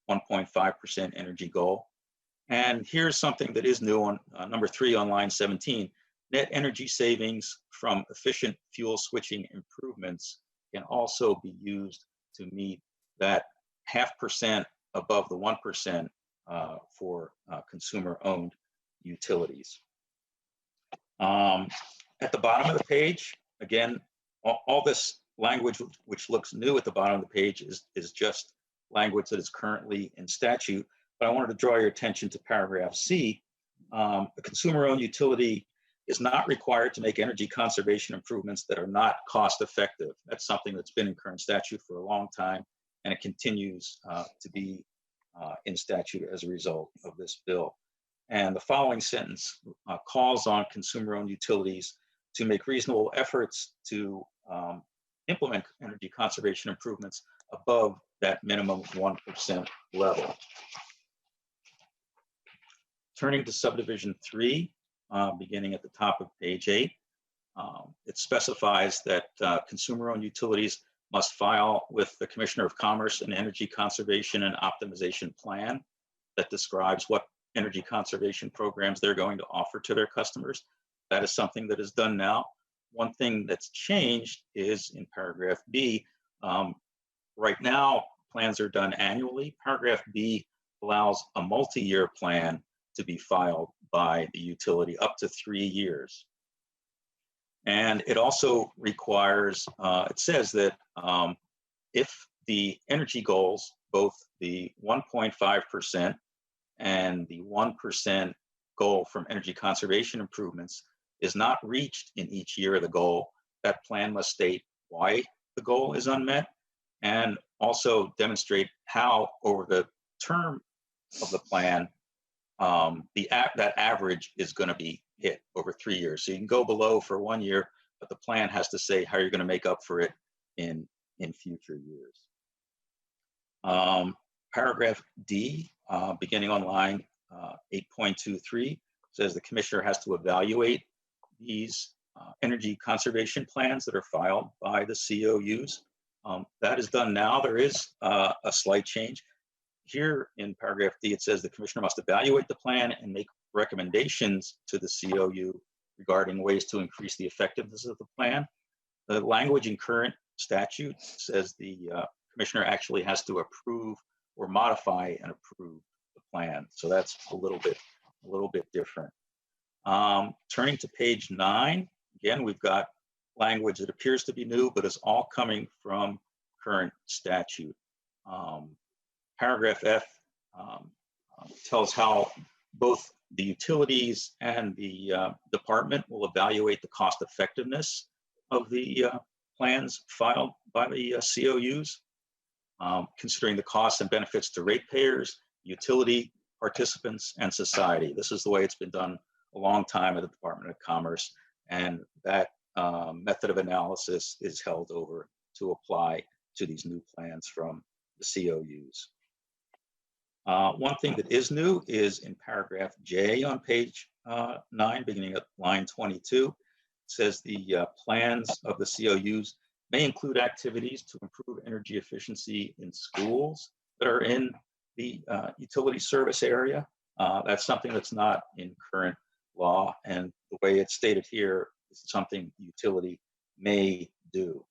1.5% energy goal. And here's something that is new on number 3 on line 17. Net energy savings from efficient fuel switching improvements can also be used to meet that 0.5% above the 1% for consumer-owned utilities. At the bottom of the page, again, all this language which looks new at the bottom of the page is just language that is currently in statute. But I wanted to draw your attention to paragraph C. A consumer-owned utility is not required to make energy conservation improvements that are not cost effective. That's something that's been in current statute for a long time, and it continues to be in statute as a result of this bill. And the following sentence calls on consumer-owned utilities to make reasonable efforts to implement energy conservation improvements above that minimum 1% level. Turning to subdivision 3, beginning at the top of page 8, it specifies that consumer-owned utilities must file with the Commissioner of Commerce an energy conservation and optimization plan that describes what energy conservation programs they're going to offer to their customers. That is something that is done now. One thing that's changed is in paragraph B. Right now, plans are done annually. Paragraph B allows a multi-year plan to be filed by the utility up to 3 years. And it also requires, it says that if the energy goals, both the 1.5% and the 1% goal from energy conservation improvements is not reached in each year of the goal, that plan must state why the goal is unmet and also demonstrate how over the term of the plan, that average is going to be hit over 3 years. So you can go below for 1 year, but the plan has to say how you're going to make up for it in future years. Paragraph D, beginning on line 8.23, says the commissioner has to evaluate these energy conservation plans that are filed by the COUs. That is done now. There is a slight change. Here in paragraph D, it says the commissioner must evaluate the plan and make recommendations to the COU regarding ways to increase the effectiveness of the plan. The language in current statute says the commissioner actually has to approve or modify and approve the plan. So that's a little bit different. Turning to page 9, again, we've got language that appears to be new, but is all coming from current statute. Paragraph F tells how both the utilities and the department will evaluate the cost effectiveness of the plans filed by the COUs, considering the costs and benefits to ratepayers, utility participants, and society. This is the way it's been done a long time at the Department of Commerce, and that method of analysis is held over to apply to these new plans from the COUs. One thing that is new is in paragraph J on page 9, beginning at line 22, it says the plans of the COUs may include activities to improve energy efficiency in schools that are in the utility service area. That's something that's not in current law, and the way it's stated here is something utility may do.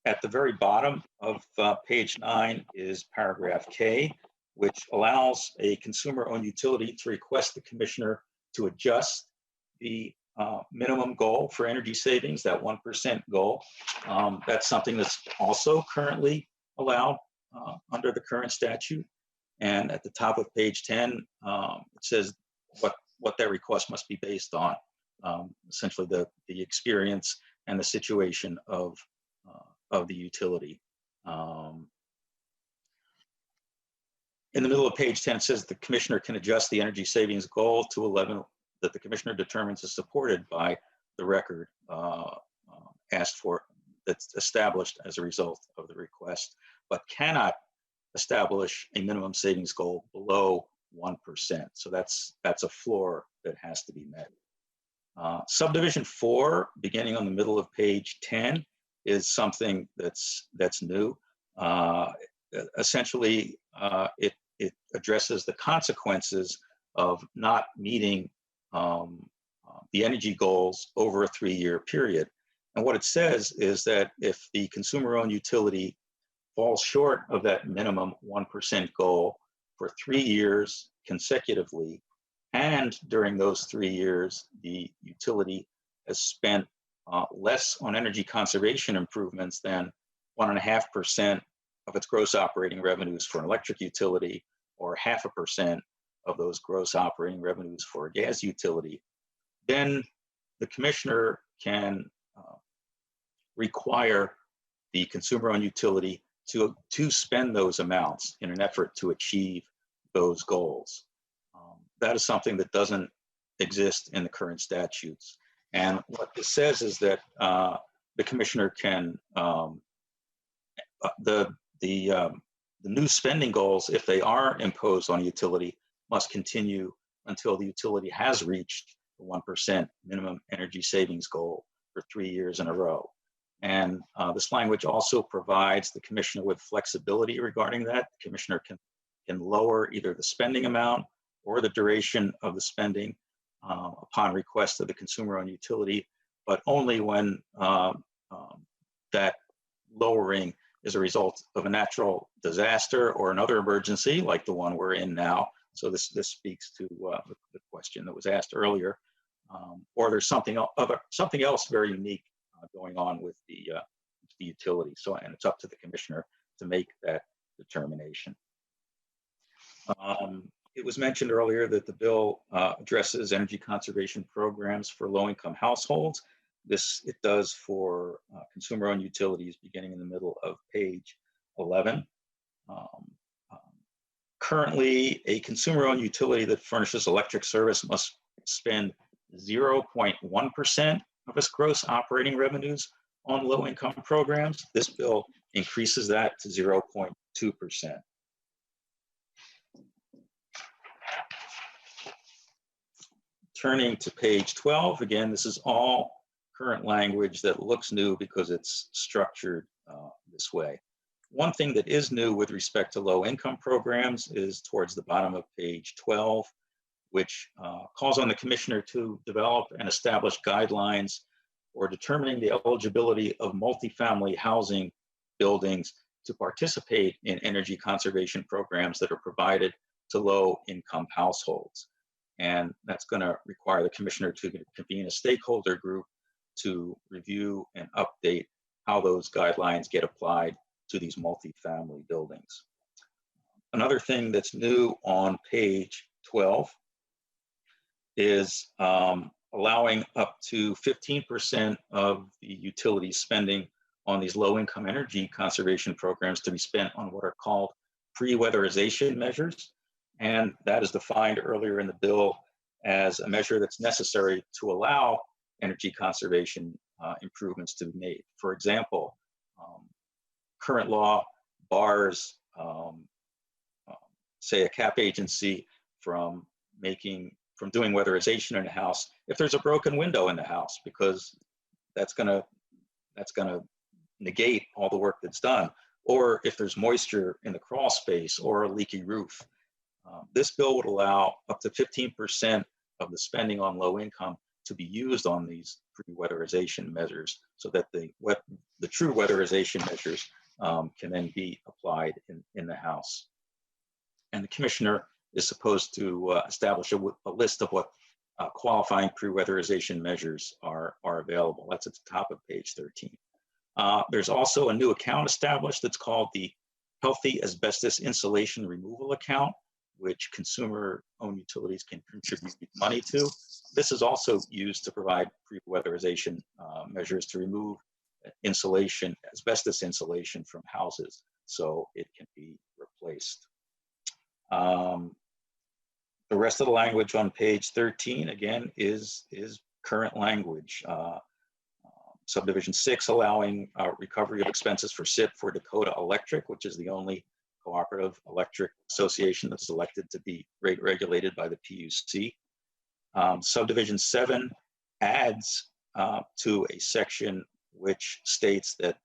At the very bottom of page 9 is paragraph K, which allows a consumer-owned utility to request the commissioner to adjust the minimum goal for energy savings, that 1% goal. That's something that's also currently allowed under the current statute. And at the top of page 10, it says what that request must be based on, essentially the experience and the situation of the utility. In the middle of page 10, it says the commissioner can adjust the energy savings goal to a level that the commissioner determines is supported by the record asked for, that's established as a result of the request, but cannot establish a minimum savings goal below 1%. So that's a floor that has to be met. Subdivision 4, beginning on the middle of page 10, is something that's new. Essentially, it addresses the consequences of not meeting the energy goals over a 3-year period. And what it says is that if the consumer-owned utility falls short of that minimum 1% goal for 3 years consecutively, and during those 3 years, the utility has spent less on energy conservation improvements than 1.5% of its gross operating revenues for an electric utility, or 0.5% of those gross operating revenues for a gas utility, then the commissioner can require the consumer-owned utility to spend those amounts in an effort to achieve those goals. That is something that doesn't exist in the current statutes. And what this says is that the commissioner can, the new spending goals, if they are imposed on a utility, must continue until the utility has reached the 1% minimum energy savings goal for 3 years in a row. And this language also provides the commissioner with flexibility regarding that. The commissioner can lower either the spending amount or the duration of the spending upon request of the consumer-owned utility, but only when that lowering is a result of a natural disaster or another emergency like the one we're in now. So this speaks to the question that was asked earlier, or there's something else very unique going on with the utility. So, and it's up to the commissioner to make that determination. It was mentioned earlier that the bill addresses energy conservation programs for low-income households. It does for consumer-owned utilities beginning in the middle of page 11. Currently, a consumer-owned utility that furnishes electric service must spend 0.1% of its gross operating revenues on low-income programs. This bill increases that to 0.2%. Turning to page 12, again, this is all current language that looks new because it's structured this way. One thing that is new with respect to low-income programs is towards the bottom of page 12, which calls on the commissioner to develop and establish guidelines for determining the eligibility of multifamily housing buildings to participate in energy conservation programs that are provided to low-income households. And that's going to require the commissioner to convene a stakeholder group to review and update how those guidelines get applied to these multifamily buildings. Another thing that's new on page 12 is allowing up to 15% of the utility spending on these low-income energy conservation programs to be spent on what are called pre-weatherization measures. And that is defined earlier in the bill as a measure that's necessary to allow energy conservation improvements to be made. For example, current law bars, say, a cap agency from doing weatherization in a house if there's a broken window in the house, because that's gonna negate all the work that's done, or if there's moisture in the crawl space or a leaky roof. This bill would allow up to 15% of the spending on low income to be used on these pre-weatherization measures, so that the true weatherization measures can then be applied in the house. And the commissioner is supposed to establish a list of what qualifying pre-weatherization measures are available. That's at the top of page 13. There's also a new account established that's called the Healthy Asbestos Insulation Removal Account, which consumer-owned utilities can contribute money to. This is also used to provide pre-weatherization measures to remove insulation, asbestos insulation from houses, so it can be replaced. The rest of the language on page 13, again, is current language. Subdivision 6, allowing recovery of expenses for SIP for Dakota Electric, which is the only cooperative electric association that's elected to be rate regulated by the PUC. Subdivision 7 adds to a section which states that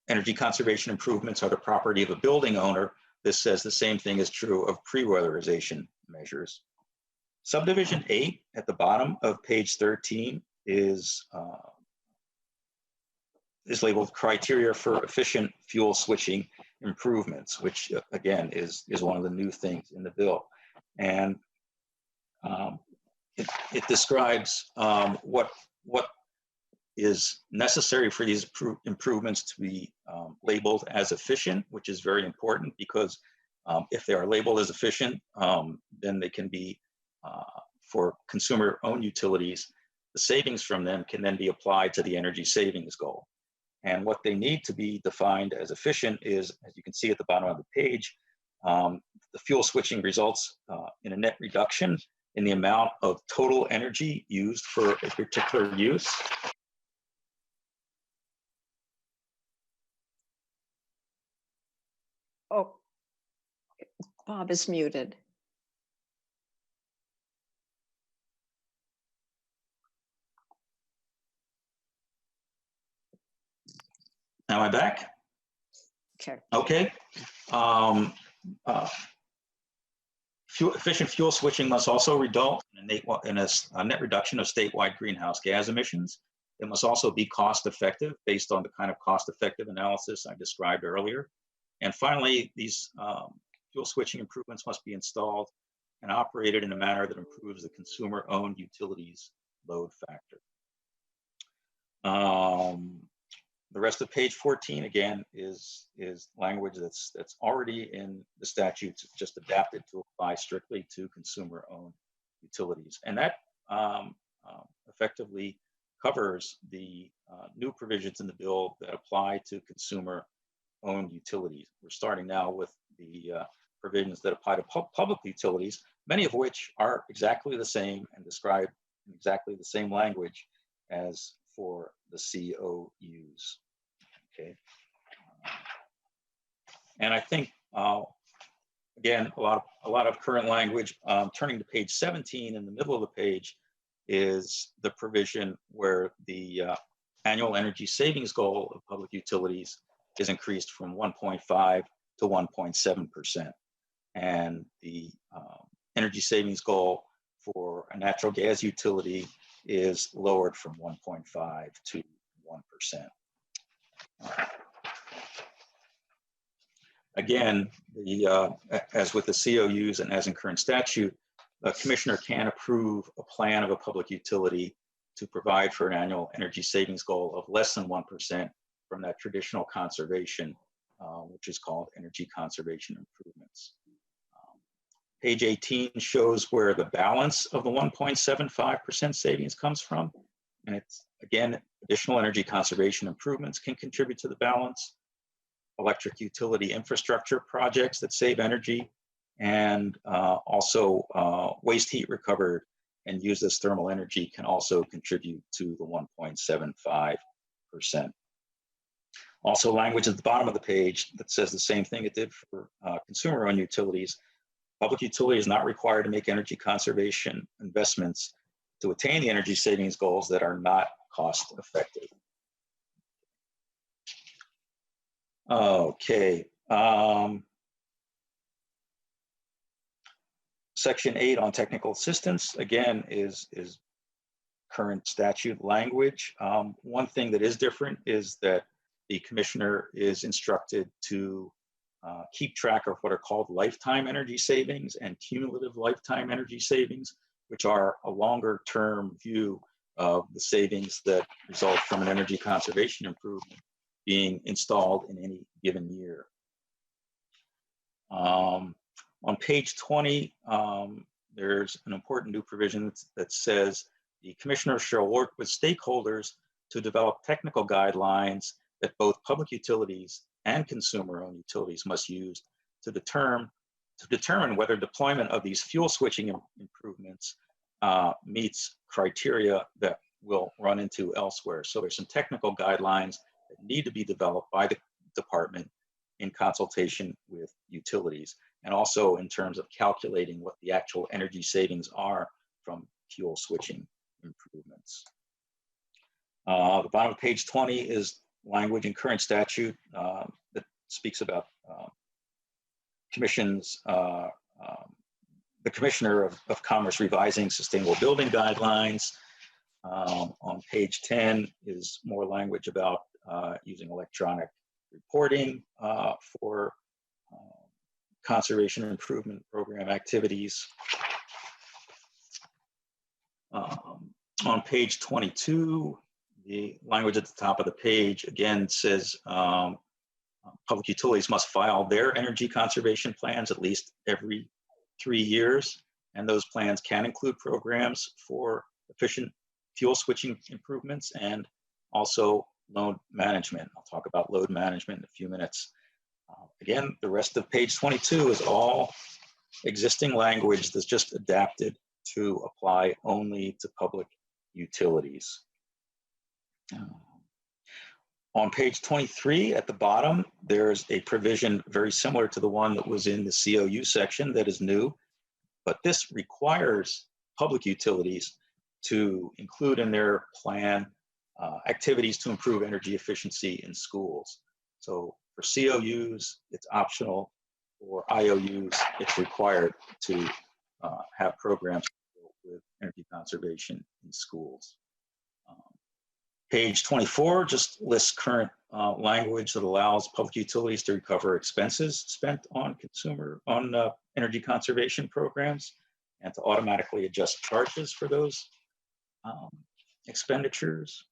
energy conservation improvements are the property of a building owner. This says the same thing is true of pre-weatherization measures. Subdivision 8 at the bottom of page 13 is labeled criteria for efficient fuel switching improvements, which again is one of the new things in the bill. And it describes what is necessary for these improvements to be labeled as efficient, which is very important because if they are labeled as efficient, then they can be, for consumer-owned utilities, the savings from them can then be applied to the energy savings goal. And what they need to be defined as efficient is, as you can see at the bottom of the page, the fuel switching results in a net reduction in the amount of total energy used for a particular use. Oh, Bob is muted. Am I back? Okay. Okay. Efficient fuel switching must also result in a net reduction of statewide greenhouse gas emissions. It must also be cost effective based on the kind of cost effective analysis I described earlier. And finally, these fuel switching improvements must be installed and operated in a manner that improves the consumer owned utilities load factor. The rest of page 14, again, is language that's already in the statutes, just adapted to apply strictly to consumer-owned utilities. And that effectively covers the new provisions in the bill that apply to consumer-owned utilities. We're starting now with the provisions that apply to public utilities, many of which are exactly the same and described in exactly the same language as for the COUs. Okay. And I think, again, a lot of current language. Turning to page 17, in the middle of the page is the provision where the annual energy savings goal of public utilities is increased from 1.5 to 1.7%. And the energy savings goal for a natural gas utility is lowered from 1.5 to 1%. Again, as with the COUs and as in current statute, a commissioner can approve a plan of a public utility to provide for an annual energy savings goal of less than 1% from that traditional conservation, which is called energy conservation improvements. Page 18 shows where the balance of the 1.75% savings comes from. And it's, again, additional energy conservation improvements can contribute to the balance. Electric utility infrastructure projects that save energy, and also waste heat recovered and used as thermal energy can also contribute to the 1.75%. Also, language at the bottom of the page that says the same thing it did for consumer-owned utilities. Public utility is not required to make energy conservation investments to attain the energy savings goals that are not cost effective. Okay. Section 8 on technical assistance, again, is current statute language. One thing that is different is that the commissioner is instructed to keep track of what are called lifetime energy savings and cumulative lifetime energy savings, which are a longer term view of the savings that result from an energy conservation improvement being installed in any given year. On page 20, there's an important new provision that says the commissioner shall work with stakeholders to develop technical guidelines that both public utilities and consumer-owned utilities must use to determine whether deployment of these fuel switching improvements meets criteria that we'll run into elsewhere. So there's some technical guidelines that need to be developed by the department in consultation with utilities, and also in terms of calculating what the actual energy savings are from fuel switching improvements. The bottom of page 20 is language in current statute that speaks about commissions, the Commissioner of Commerce revising sustainable building guidelines. On page 10 is more language about using electronic reporting for conservation improvement program activities. On page 22, the language at the top of the page again says public utilities must file their energy conservation plans at least every 3 years. And those plans can include programs for efficient fuel switching improvements and also load management. I'll talk about load management in a few minutes. Again, the rest of page 22 is all existing language that's just adapted to apply only to public utilities. On page 23 at the bottom, there's a provision very similar to the one that was in the COU section that is new, but this requires public utilities to include in their plan activities to improve energy efficiency in schools. So for COUs, it's optional. For IOUs, it's required to have programs with energy conservation in schools. Page 24 just lists current language that allows public utilities to recover expenses spent on energy conservation programs and to automatically adjust charges for those expenditures.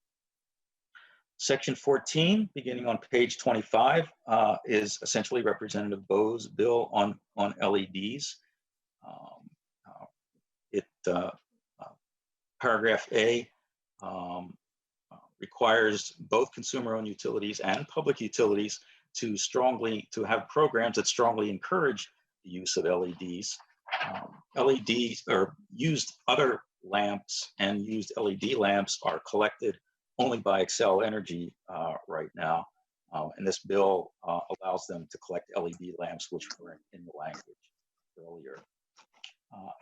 Section 14, beginning on page 25, is essentially Representative Bowe's bill on LEDs. Paragraph A requires both consumer-owned utilities and public utilities to have programs that strongly encourage the use of LEDs. LEDs or used other lamps and used LED lamps are collected only by Xcel Energy right now. And this bill allows them to collect LED lamps, which were in the language earlier.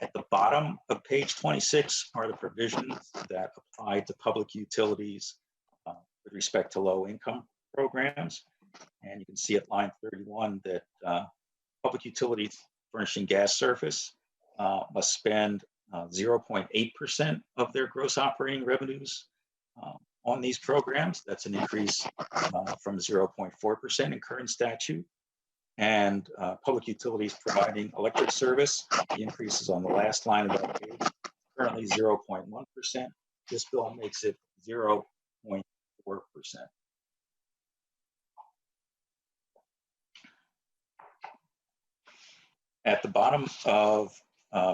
At the bottom of page 26 are the provisions that apply to public utilities with respect to low-income programs. And you can see at line 31 that public utilities furnishing gas service must spend 0.8% of their gross operating revenues on these programs. That's an increase from 0.4% in current statute. And public utilities providing electric service, the increase is on the last line of that page, currently 0.1%. This bill makes it 0.4%. At the bottom of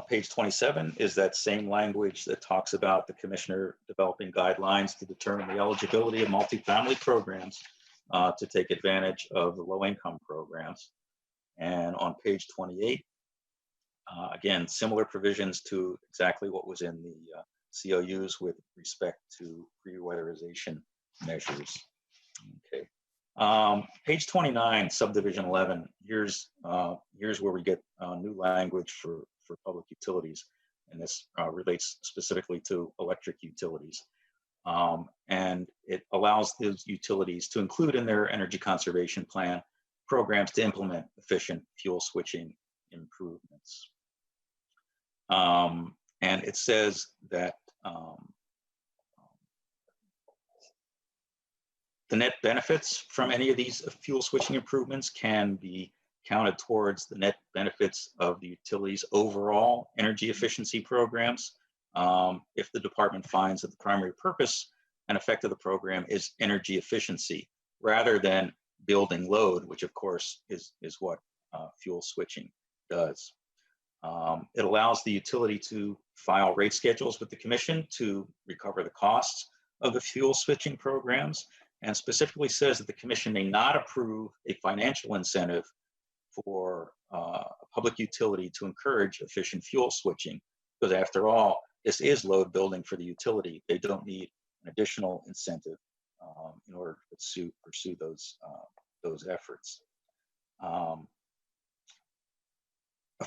page 27 is that same language that talks about the commissioner developing guidelines to determine the eligibility of multifamily programs to take advantage of the low-income programs. And on page 28, again, similar provisions to exactly what was in the COUs with respect to pre-weatherization measures. Okay. Page 29, subdivision 11, here's where we get new language for public utilities. And this relates specifically to electric utilities. And it allows those utilities to include in their energy conservation plan programs to implement efficient fuel switching improvements. And it says that the net benefits from any of these fuel switching improvements can be counted towards the net benefits of the utility's overall energy efficiency programs if the department finds that the primary purpose and effect of the program is energy efficiency rather than building load, which of course is what fuel switching does. It allows the utility to file rate schedules with the commission to recover the costs of the fuel switching programs, and specifically says that the commission may not approve a financial incentive for a public utility to encourage efficient fuel switching, because after all, this is load building for the utility. They don't need an additional incentive in order to pursue those efforts. A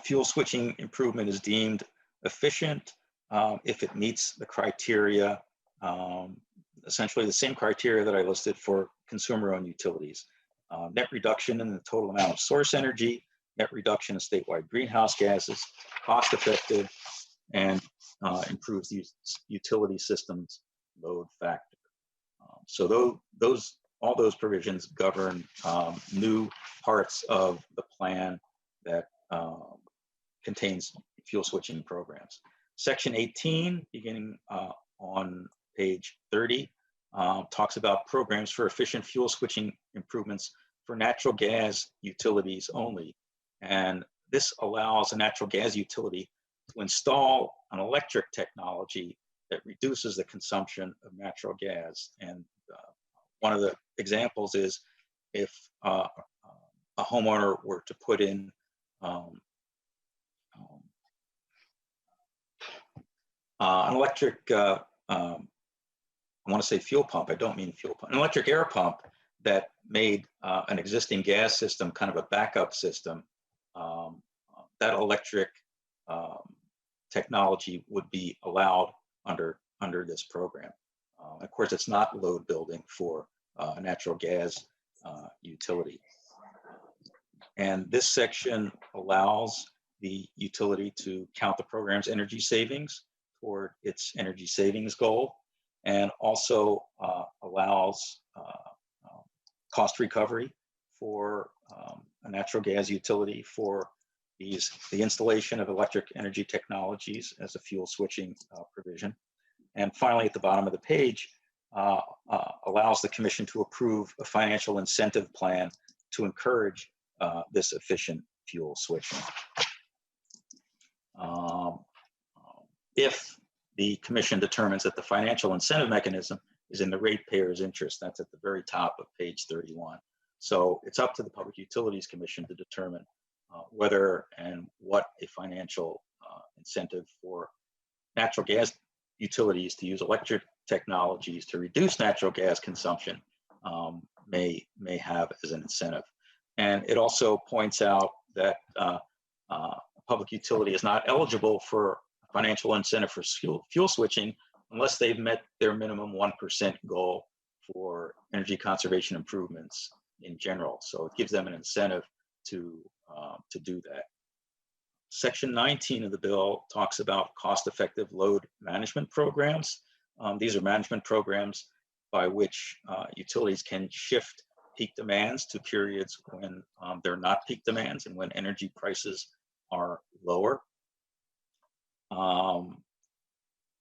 fuel switching improvement is deemed efficient if it meets the criteria, essentially the same criteria that I listed for consumer-owned utilities. Net reduction in the total amount of source energy, net reduction in statewide greenhouse gases, cost-effective, and improves the utility system's load factor. So all those provisions govern new parts of the plan that contains fuel switching programs. Section 18, beginning on page 30, talks about programs for efficient fuel switching improvements for natural gas utilities only. And this allows a natural gas utility to install an electric technology that reduces the consumption of natural gas. And one of the examples is if a homeowner were to put in an electric, I want to say fuel pump, I don't mean fuel pump, an electric air pump that made an existing gas system kind of a backup system, that electric technology would be allowed under this program. Of course, it's not load building for a natural gas utility. And this section allows the utility to count the program's energy savings toward its energy savings goal, and also allows cost recovery for a natural gas utility for the installation of electric energy technologies as a fuel switching provision. And finally, at the bottom of the page, allows the commission to approve a financial incentive plan to encourage this efficient fuel switching. If the commission determines that the financial incentive mechanism is in the ratepayer's interest, that's at the very top of page 31. So it's up to the Public Utilities Commission to determine whether and what a financial incentive for natural gas utilities to use electric technologies to reduce natural gas consumption may have as an incentive. And it also points out that a public utility is not eligible for financial incentive for fuel switching unless they've met their minimum 1% goal for energy conservation improvements in general. So it gives them an incentive to do that. Section 19 of the bill talks about cost-effective load management programs. These are management programs by which utilities can shift peak demands to periods when they're not peak demands and when energy prices are lower.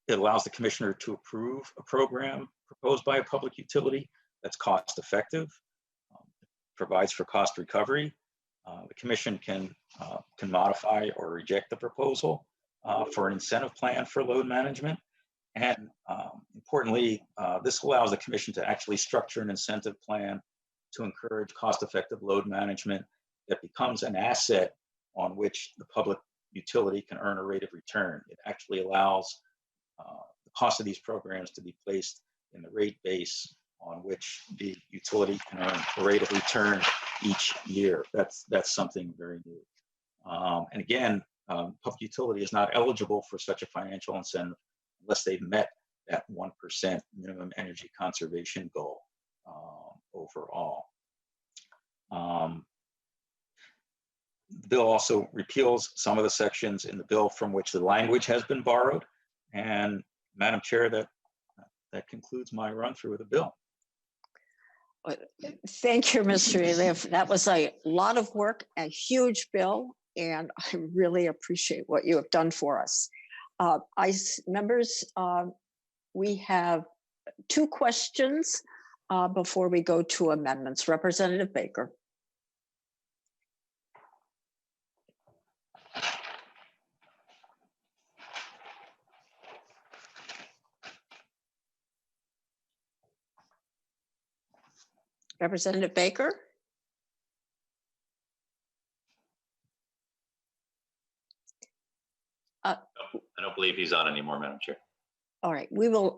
It allows the commissioner to approve a program proposed by a public utility that's cost-effective, provides for cost recovery. The commission can modify or reject the proposal for an incentive plan for load management. And importantly, this allows the commission to actually structure an incentive plan to encourage cost-effective load management that becomes an asset on which the public utility can earn a rate of return. It actually allows the cost of these programs to be placed in the rate base on which the utility can earn a rate of return each year. That's something very new. And again, public utility is not eligible for such a financial incentive unless they've met that 1% minimum energy conservation goal overall. The bill also repeals some of the sections in the bill from which the language has been borrowed. And Madam Chair, that concludes my run through of the bill. Thank you, Mr. Eliff. That was a lot of work, a huge bill, and I really appreciate what you have done for us. Members, we have 2 questions before we go to amendments. Representative Baker. Representative Baker? I don't believe he's on anymore, Madam Chair. All right, we will,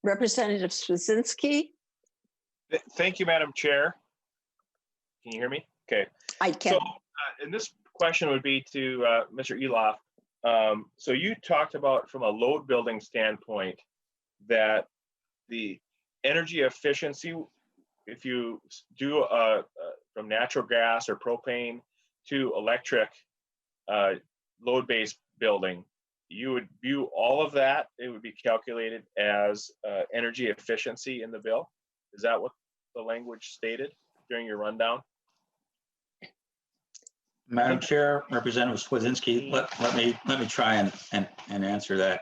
Representative Straczynski? Thank you, Madam Chair. Can you hear me? Okay. I can. So, and this question would be to Mr. Eloff. So you talked about, from a load building standpoint, that the energy efficiency, if you do from natural gas or propane to electric load-based building, you would view all of that, it would be calculated as energy efficiency in the bill. Is that what the language stated during your rundown? Madam Chair, Representative Swazinski, let me try and answer that.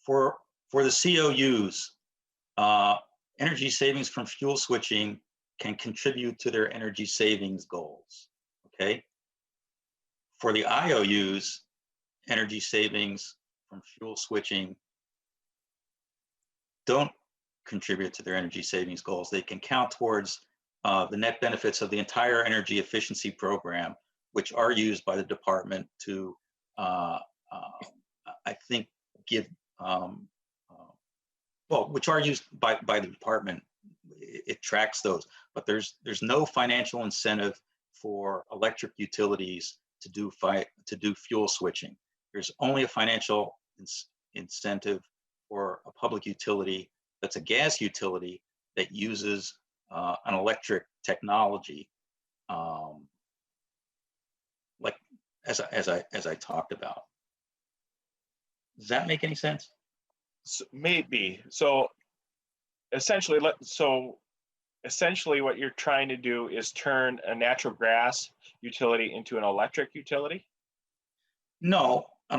For the COUs, energy savings from fuel switching can contribute to their energy savings goals. Okay. For the IOUs, energy savings from fuel switching don't contribute to their energy savings goals. They can count towards the net benefits of the entire energy efficiency program, which are used by the department to, I think, give, which are used by the department. It tracks those, but there's no financial incentive for electric utilities to do fuel switching. There's only a financial incentive for a public utility that's a gas utility that uses an electric technology, like as I talked about. Does that make any sense? Maybe. So essentially, what you're trying to do is turn a natural gas utility into an electric utility? No, a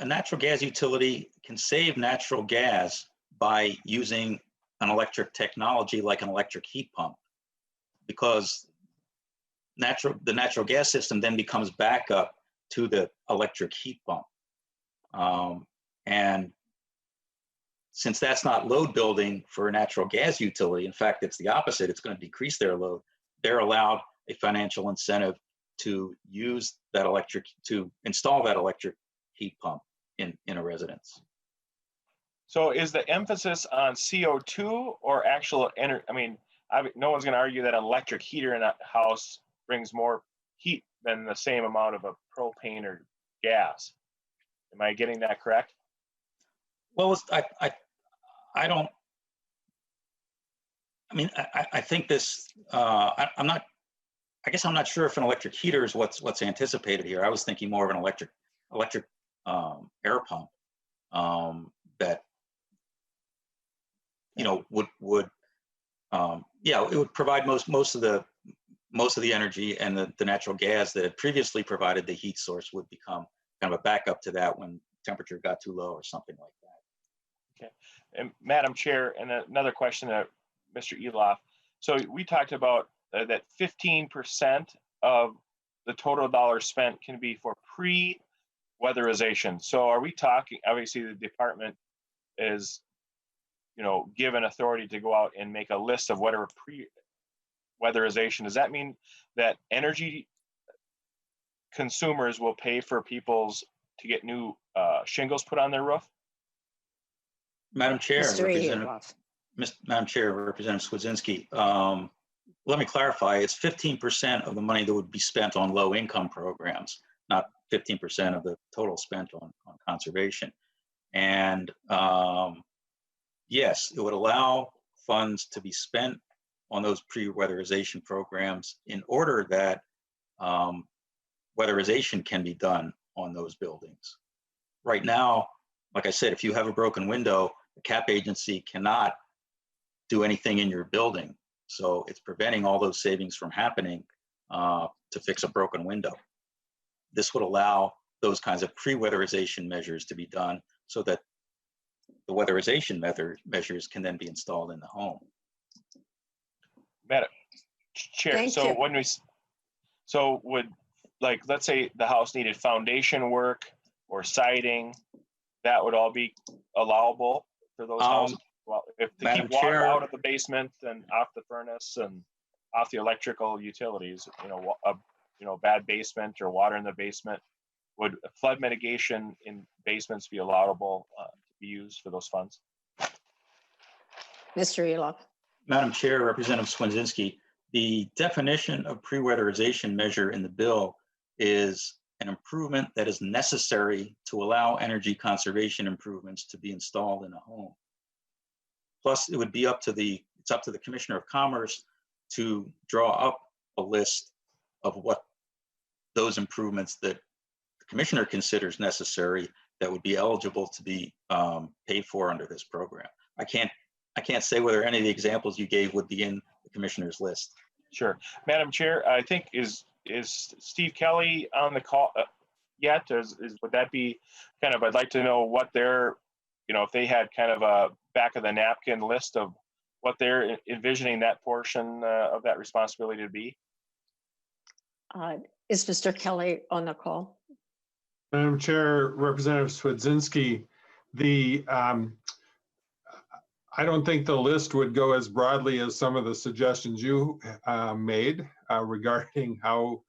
natural gas utility can save natural gas by using an electric technology like an electric heat pump, because the natural gas system then becomes backup to the electric heat pump. And since that's not load building for a natural gas utility, in fact, it's the opposite, it's going to decrease their load, they're allowed a financial incentive to use that to install that electric heat pump in a residence. So is the emphasis on CO2 or actual energy? I mean, no one's going to argue that an electric heater in a house brings more heat than the same amount of a propane or gas. Am I getting that correct? Well, I don't. I mean, I think this. I guess I'm not sure if an electric heater is what's anticipated here. I was thinking more of an electric air pump that, you know, would it would provide most of the energy, and the natural gas that had previously provided the heat source would become kind of a backup to that when temperature got too low or something like that. Okay. And Madam Chair, and another question to Mr. Eloff. So we talked about that 15% of the total dollars spent can be for pre-weatherization. So are we talking, obviously the department is, you know, given authority to go out and make a list of whatever pre-weatherization. Does that mean that energy consumers will pay for people's to get new shingles put on their roof? Madam Chair, Madam Chair, Representative Swazinski, let me clarify. It's 15% of the money that would be spent on low-income programs, not 15% of the total spent on conservation. And yes, it would allow funds to be spent on those pre-weatherization programs in order that weatherization can be done on those buildings. Right now, like I said, if you have a broken window, the CAP agency cannot do anything in your building. So it's preventing all those savings from happening to fix a broken window. This would allow those kinds of pre-weatherization measures to be done so that the weatherization measures can then be installed in the home. Madam Chair, so would, like, let's say the house needed foundation work or siding, that would all be allowable for those houses? Well, if to keep water out of the basement and off the furnace and off the electrical utilities, bad basement or water in the basement, would flood mitigation in basements be allowable to be used for those funds? Mr. Eloff. Madam Chair, Representative Swazinski, the definition of pre-weatherization measure in the bill is an improvement that is necessary to allow energy conservation improvements to be installed in a home. Plus, it would be up to the Commissioner of Commerce to draw up a list of what those improvements that the Commissioner considers necessary that would be eligible to be paid for under this program. I can't say whether any of the examples you gave would be in the Commissioner's list. Sure. Madam Chair, I think is is Steve Kelly on the call yet? Would that be kind of, I'd like to know what they're, if they had kind of a back of the napkin list of what they're envisioning that portion of that responsibility to be. Is Mr. Kelly on the call? Madam Chair, Representative Swedzinski, I don't think the list would go as broadly as some of the suggestions you made regarding how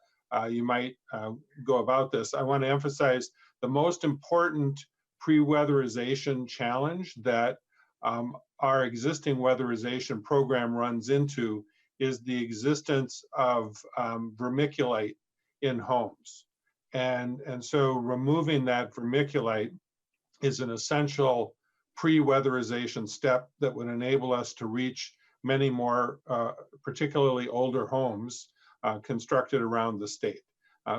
you might go about this. I want to emphasize the most important pre-weatherization challenge that our existing weatherization program runs into is the existence of vermiculite in homes. And so removing that vermiculite is an essential pre-weatherization step that would enable us to reach many more, particularly older homes constructed around the state.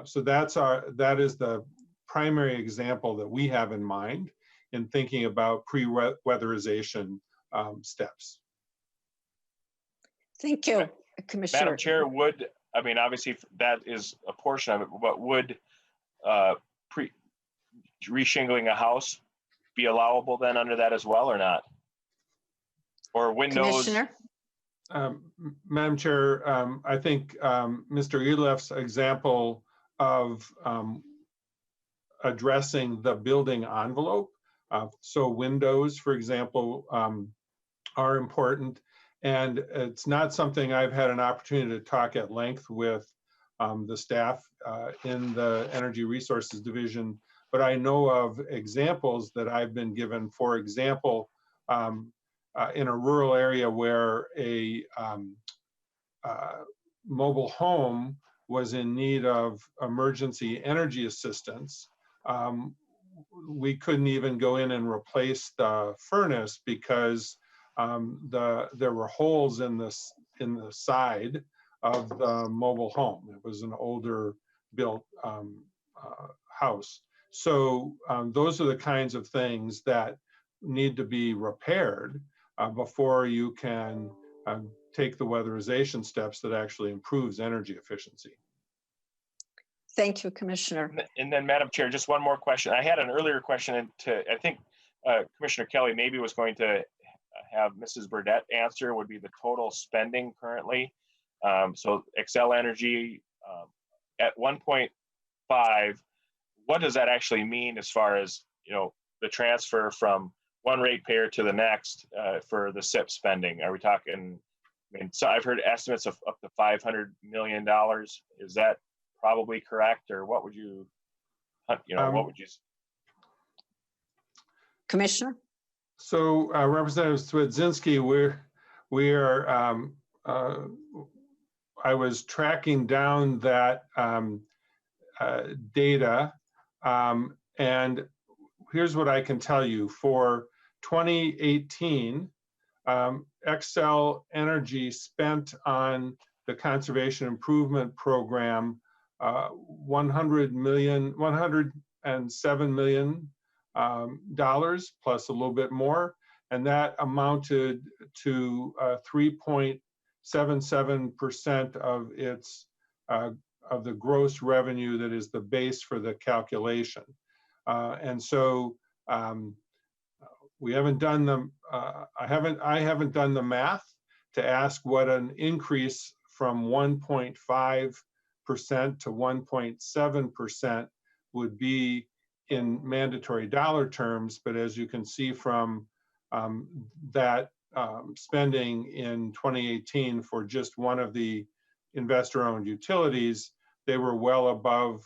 So that is the primary example that we have in mind in thinking about pre-weatherization steps. Thank you, Commissioner. Madam Chair, obviously that is a portion of it, but would re-shingling a house be allowable then under that as well or not? Or windows? Commissioner? Madam Chair, I think Mr. Elif's example of addressing the building envelope, so windows, for example, are important. And it's not something I've had an opportunity to talk at length with the staff in the Energy Resources Division, but I know of examples that I've been given. For example, in a rural area where a mobile home was in need of emergency energy assistance, we couldn't even go in and replace the furnace because there were holes in the side of the mobile home. It was an older built house. So those are the kinds of things that need to be repaired before you can take the weatherization steps that actually improves energy efficiency. Thank you, Commissioner. And then, Madam Chair, just one more question. I had an earlier question I think Commissioner Kelly maybe was going to have Mrs. Burdette answer, would be the total spending currently. So Xcel Energy at 1.5, what does that actually mean as far as, the transfer from one ratepayer to the next for the SIP spending? Are we talking, so I've heard estimates of up to $500 million. Is that probably correct, or what would you, what would you? Commissioner? So Representative Swedzinski, we are, I was tracking down that data, and here's what I can tell you. For 2018, Xcel Energy spent on the Conservation Improvement Program $107 million plus a little bit more, and that amounted to 3.77% of its of the gross revenue that is the base for the calculation. And so we haven't done the I haven't done the math to ask what an increase from 1.5% to 1.7% would be in mandatory dollar terms, but as you can see from that spending in 2018 for just one of the investor-owned utilities, they were well above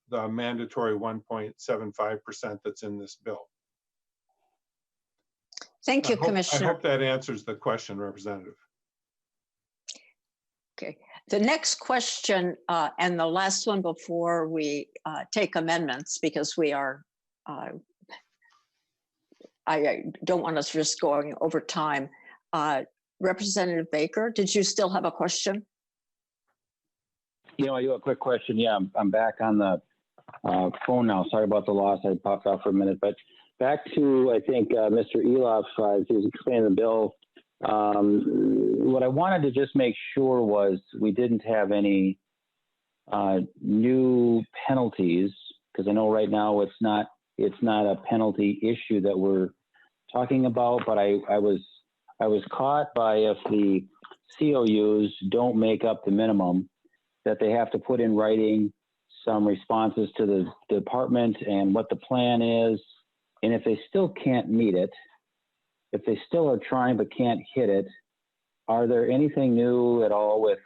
the mandatory 1.75% that's in this bill. Thank you, Commissioner. I hope that answers the question, Representative. Okay. The next question, and the last one before we take amendments, because we are, I don't want us just going over time. Representative Baker, did you still have a question? I do have a quick question. Yeah, I'm back on the phone now. Sorry about the loss. I popped off for a minute, but back to, I think, Mr. Eloff, as he was explaining the bill. What I wanted to just make sure was we didn't have any new penalties, because I know right now it's not a penalty issue that we're talking about, but I was caught by, if the COUs don't make up the minimum, that they have to put in writing some responses to the department and what the plan is. And if they still can't meet it, if they still are trying but can't hit it, are there anything new at all with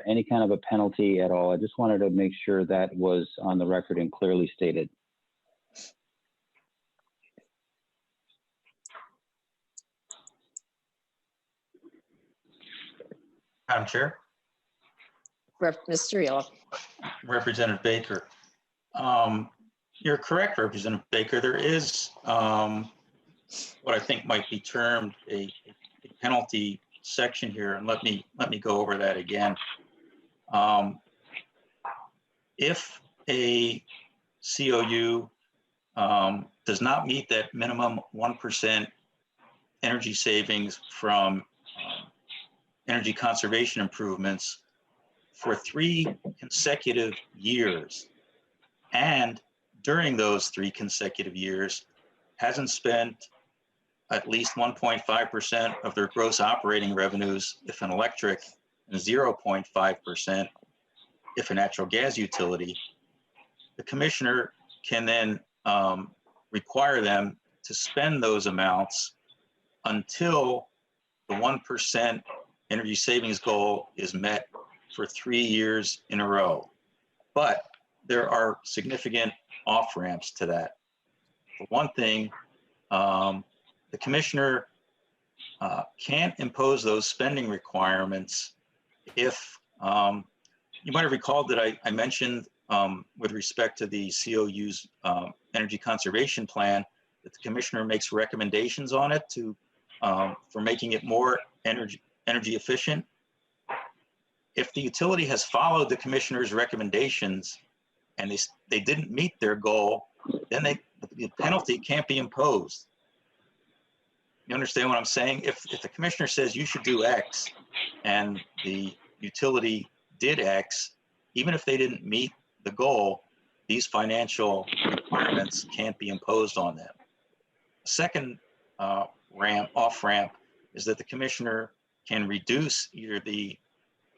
any kind of a penalty at all? I just wanted to make sure that was on the record and clearly stated. Madam Chair, Mr. Yellow. Representative Baker. You're correct, Representative Baker. There is what I think might be termed a penalty section here, and let me go over that again. If a COU does not meet that minimum 1% energy savings from energy conservation improvements for 3 consecutive years, and during those 3 consecutive years hasn't spent at least 1.5% of their gross operating revenues if an electric, and 0.5% if a natural gas utility, the commissioner can then require them to spend those amounts until the 1% energy savings goal is met for 3 years in a row. But there are significant off-ramps to that. For one thing, the commissioner can't impose those spending requirements if, you might have recalled that I mentioned with respect to the COU's energy conservation plan, that the commissioner makes recommendations on it for making it more energy efficient. If the utility has followed the commissioner's recommendations and they didn't meet their goal, then the penalty can't be imposed. You understand what I'm saying? If the commissioner says you should do X and the utility did X, even if they didn't meet the goal, these financial requirements can't be imposed on them. The second off-ramp is that the commissioner can reduce either the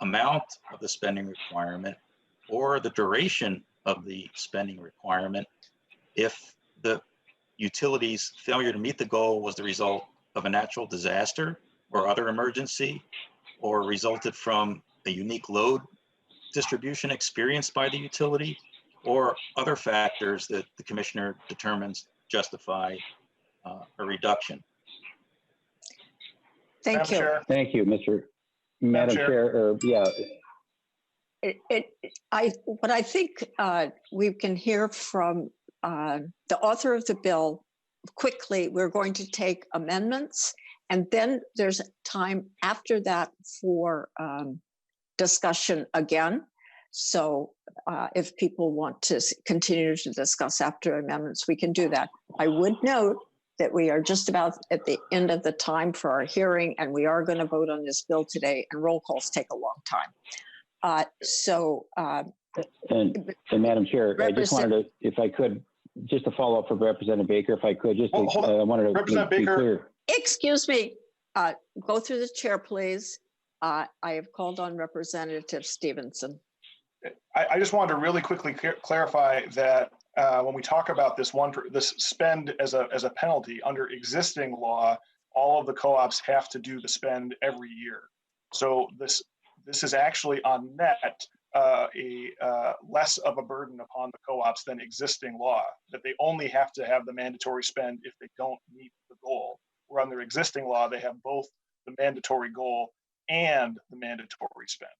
amount of the spending requirement or the duration of the spending requirement if the utility's failure to meet the goal was the result of a natural disaster or other emergency, or resulted from a unique load distribution experienced by the utility, or other factors that the commissioner determines justify a reduction. Thank you. Chair. Thank you, Madam Chair. What I think we can hear from the author of the bill quickly, we're going to take amendments, and then there's time after that for discussion again. So if people want to continue to discuss after amendments, we can do that. I would note that we are just about at the end of the time for our hearing, and we are going to vote on this bill today, and roll calls take a long time. And Madam Chair, I just wanted to, if I could, just to follow up for Representative Baker, if I could, just Hold on. I wanted to be clear. Excuse me, go through the chair, please. I have called on Representative Stevenson. I just wanted to really quickly clarify that when we talk about this spend as a penalty under existing law, all of the co-ops have to do the spend every year. So this is actually on net less of a burden upon the co-ops than existing law, that they only have to have the mandatory spend if they don't meet the goal. Where under existing law, they have both the mandatory goal and the mandatory spend.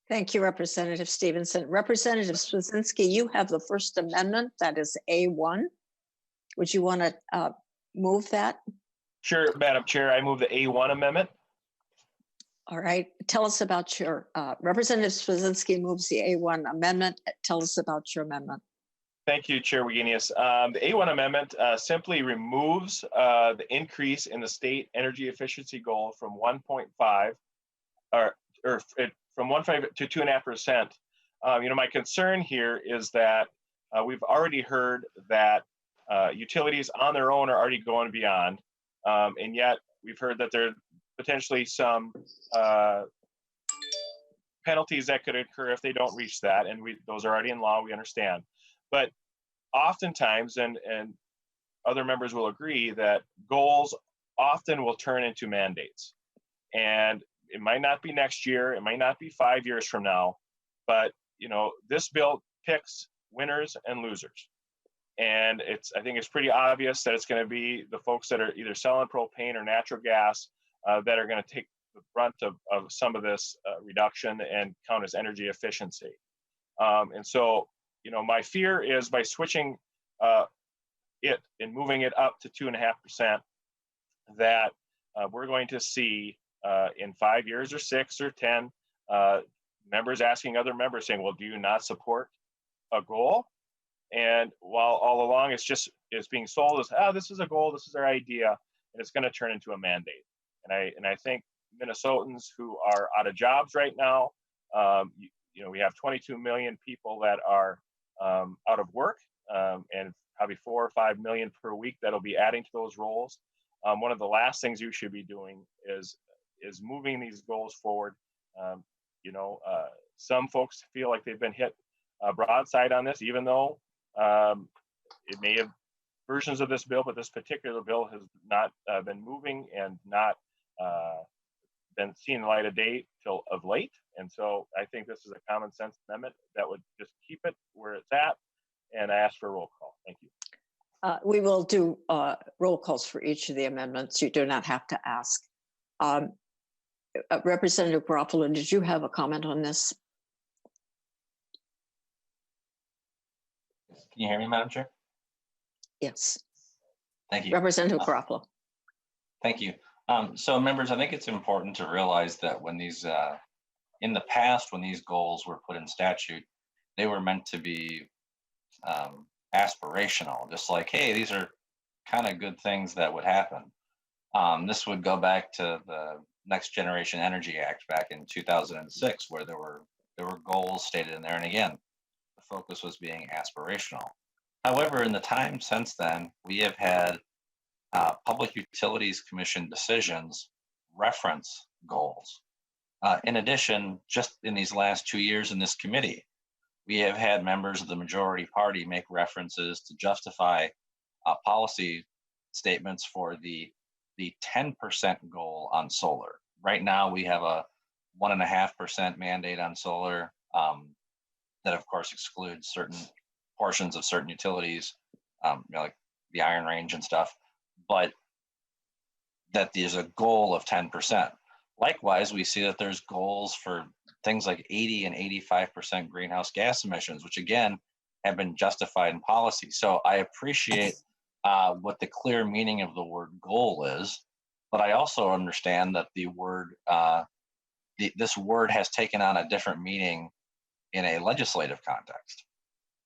Thank you, Representative Stevenson. Representative Swazinski, you have the First Amendment, that is A1. Would you want to move that? Sure, Madam Chair, I move the A1 amendment. All right, tell us about your, Representative Swazinski moves the A1 amendment. Tell us about your amendment. Thank you, Chair Wagenius. The A1 amendment simply removes the increase in the state energy efficiency goal from 1.5 from 1.5 to 2.5% My concern here is that we've already heard that utilities on their own are already going beyond, and yet we've heard that there are potentially some penalties that could occur if they don't reach that, and those are already in law, we understand. But oftentimes, and other members will agree, that goals often will turn into mandates. And it might not be next year, it might not be 5 years from now, but this bill picks winners and losers. And I think it's pretty obvious that it's going to be the folks that are either selling propane or natural gas that are going to take the brunt of some of this reduction and count as energy efficiency. And so, my fear is by switching it and moving it up to 2.5%, that we're going to see in 5 years or 6 or 10 members asking other members saying, well, do you not support a goal? And while all along it's being sold as, this is a goal, this is our idea, and it's going to turn into a mandate. And I think Minnesotans who are out of jobs right now, we have 22 million people that are out of work, and probably 4 or 5 million per week that'll be adding to those roles. One of the last things you should be doing is moving these goals forward. Some folks feel like they've been hit broadside on this, even though it may have versions of this bill, but this particular bill has not been moving and not been seen the light of day till of late. And so I think this is a common sense amendment that would just keep it where it's at. And I ask for a roll call. Thank you. We will do roll calls for each of the amendments. You do not have to ask. Representative Garofalo, did you have a comment on this? Can you hear me, Madam Chair? Yes. Thank you. Representative Garofalo. Thank you. So members, I think it's important to realize that when these, in the past, when these goals were put in statute, they were meant to be aspirational, just like, hey, these are kind of good things that would happen. This would go back to the Next Generation Energy Act back in 2006, where there were goals stated in there. And again, the focus was being aspirational. However, in the time since then, we have had Public Utilities Commission decisions reference goals. In addition, just in these last 2 years in this committee, we have had members of the majority party make references to justify policy statements for the 10% goal on solar. Right now, we have a 1.5% mandate on solar that, of course, excludes certain portions of certain utilities, like the Iron Range and stuff, but that there's a goal of 10%. Likewise, we see that there's goals for things like 80 and 85% greenhouse gas emissions, which again have been justified in policy. So I appreciate what the clear meaning of the word goal is, but I also understand that the word, this word has taken on a different meaning in a legislative context.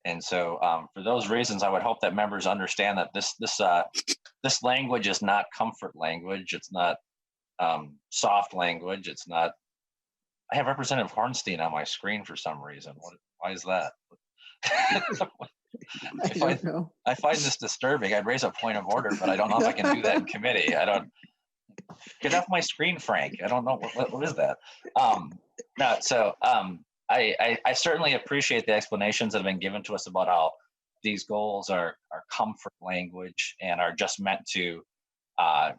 And so for those reasons, I would hope that members understand that this language is not comfort language. It's not soft language. It's not. I have Representative Hornstein on my screen for some reason. Why is that? I don't know. I find this disturbing. I'd raise a point of order, but I don't know if I can do that in committee. I don't. Get off my screen, Frank. I don't know what is that. I certainly appreciate the explanations that have been given to us about how these goals are comfort language and are just meant to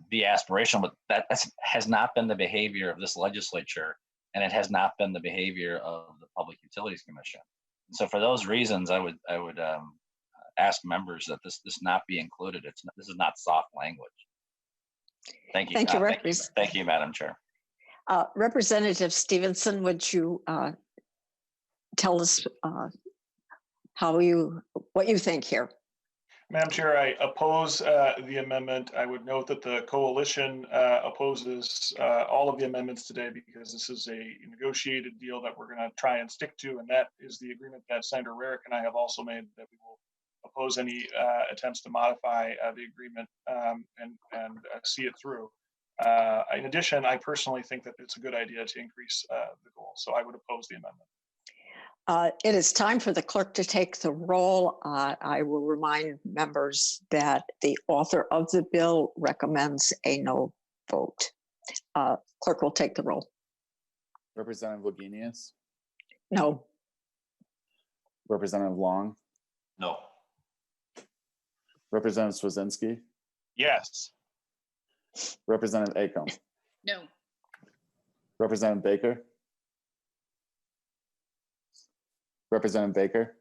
be aspirational, but that has not been the behavior of this legislature, and it has not been the behavior of the Public Utilities Commission. And so for those reasons, I would ask members that this not be included. This is not soft language. Thank you. Thank you, Madam Chair. Representative Stevenson, would you tell us what you think here? Madam Chair, I oppose the amendment. I would note that the coalition opposes all of the amendments today because this is a negotiated deal that we're going to try and stick to, and that is the agreement that Senator Rarick and I have also made, that we will oppose any attempts to modify the agreement and see it through. In addition, I personally think that it's a good idea to increase the goal, so I would oppose the amendment. It is time for the clerk to take the roll. I will remind members that the author of the bill recommends a no vote. Clerk will take the roll. Representative Wagenius, No. Representative Long, No. Representative Swazinski, Yes. Representative Acom, No. Representative Baker, Representative Baker,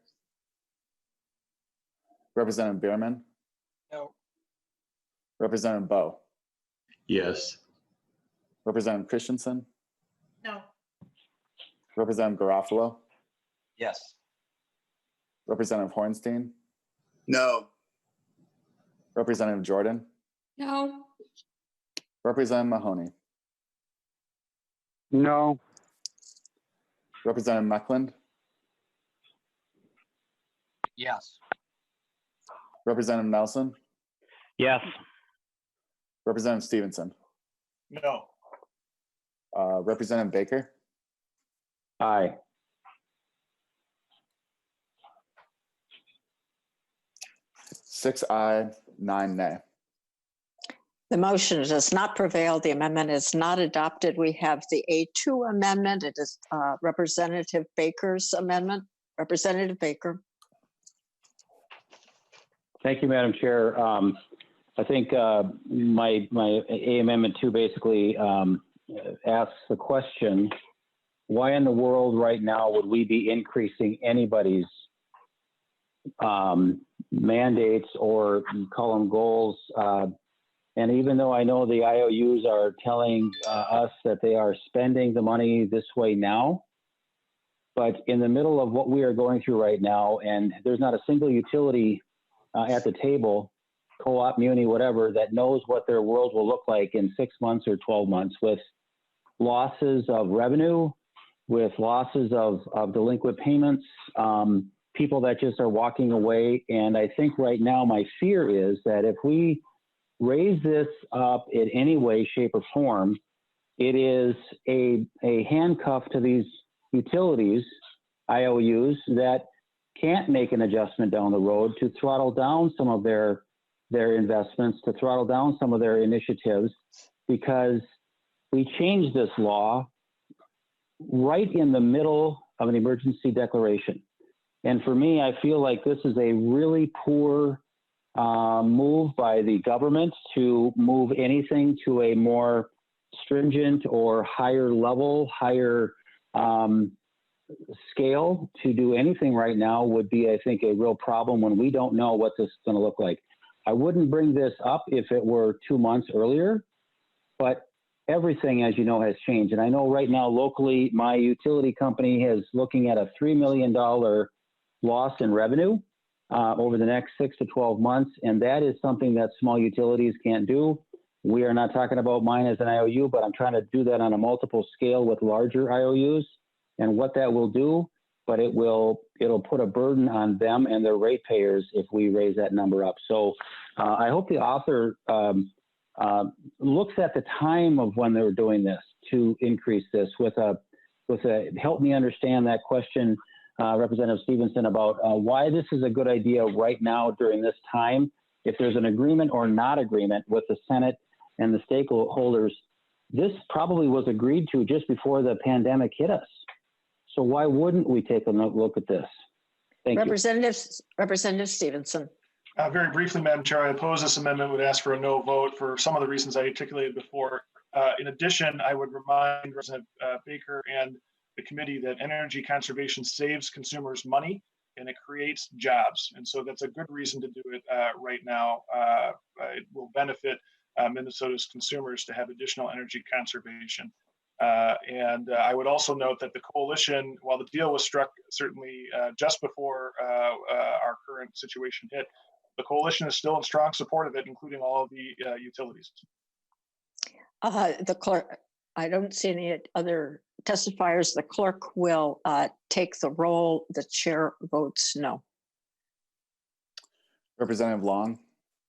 Representative Bierman, No. Representative Bowe, Yes. Representative Christensen, No. Representative Garofalo, Yes. Representative Hornstein, No. Representative Jordan, No. Representative Mahoney, No. Representative Meckland, Yes. Representative Nelson, Yes. Representative Stevenson, No. Representative Baker, Aye. 6 aye, 9 nay. The motion does not prevail. The amendment is not adopted. We have the A2 amendment. It is Representative Baker's amendment. Representative Baker. Thank you, Madam Chair. I think my A Amendment 2 basically asks the question, why in the world right now would we be increasing anybody's mandates or call them goals? And even though I know the IOUs are telling us that they are spending the money this way now, but in the middle of what we are going through right now, and there's not a single utility at the table, co-op, muni, whatever, that knows what their world will look like in 6 months or 12 months with losses of revenue, with losses of delinquent payments, people that just are walking away. And I think right now my fear is that if we raise this up in any way, shape, or form, it is a handcuff to these utilities, IOUs, that can't make an adjustment down the road to throttle down some of their investments, to throttle down some of their initiatives, because we changed this law right in the middle of an emergency declaration. And for me, I feel like this is a really poor move by the government to move anything to a more stringent or higher level, higher scale. To do anything right now would be, I think, a real problem when we don't know what this is going to look like. I wouldn't bring this up if it were 2 months earlier, but everything, as you know, has changed. And I know right now locally, my utility company is looking at a $3 million loss in revenue over the next 6 to 12 months. And that is something that small utilities can't do. We are not talking about mine as an IOU, but I'm trying to do that on a multiple scale with larger IOUs and what that will do. But it'll put a burden on them and their ratepayers if we raise that number up. So I hope the author looks at the time of when they were doing this to increase this with a help me understand that question, Representative Stevenson, about why this is a good idea right now during this time. If there's an agreement or not agreement with the Senate and the stakeholders, this probably was agreed to just before the pandemic hit us. So why wouldn't we take a look at this? Thank you. Representative Stevenson. Very briefly, Madam Chair, I oppose this amendment, would ask for a no vote for some of the reasons I articulated before. In addition, I would remind Representative Baker and the committee that energy conservation saves consumers money and it creates jobs. And so that's a good reason to do it right now. It will benefit Minnesota's consumers to have additional energy conservation. And I would also note that the coalition, while the deal was struck certainly just before our current situation hit, the coalition is still in strong support of it, including all of the utilities. The clerk, I don't see any other testifiers. The clerk will take the roll. The chair votes no. Representative Long,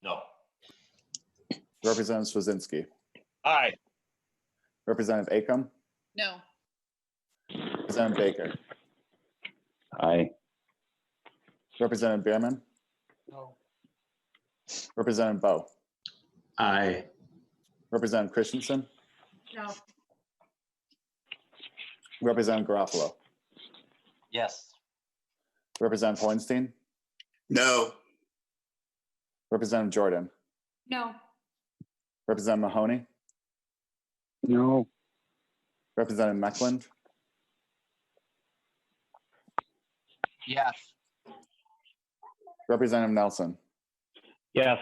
No. Representative Swazinski, Aye. Representative Acom, No. Representative Baker, Aye. Representative Bierman, No. Representative Bowe, Aye. Representative Christensen, No. Representative Garofalo, Yes. Representative Horenstein, No. Representative Jordan, No. Representative Mahoney, No. Representative Meckland, Yes. Representative Nelson, Yes.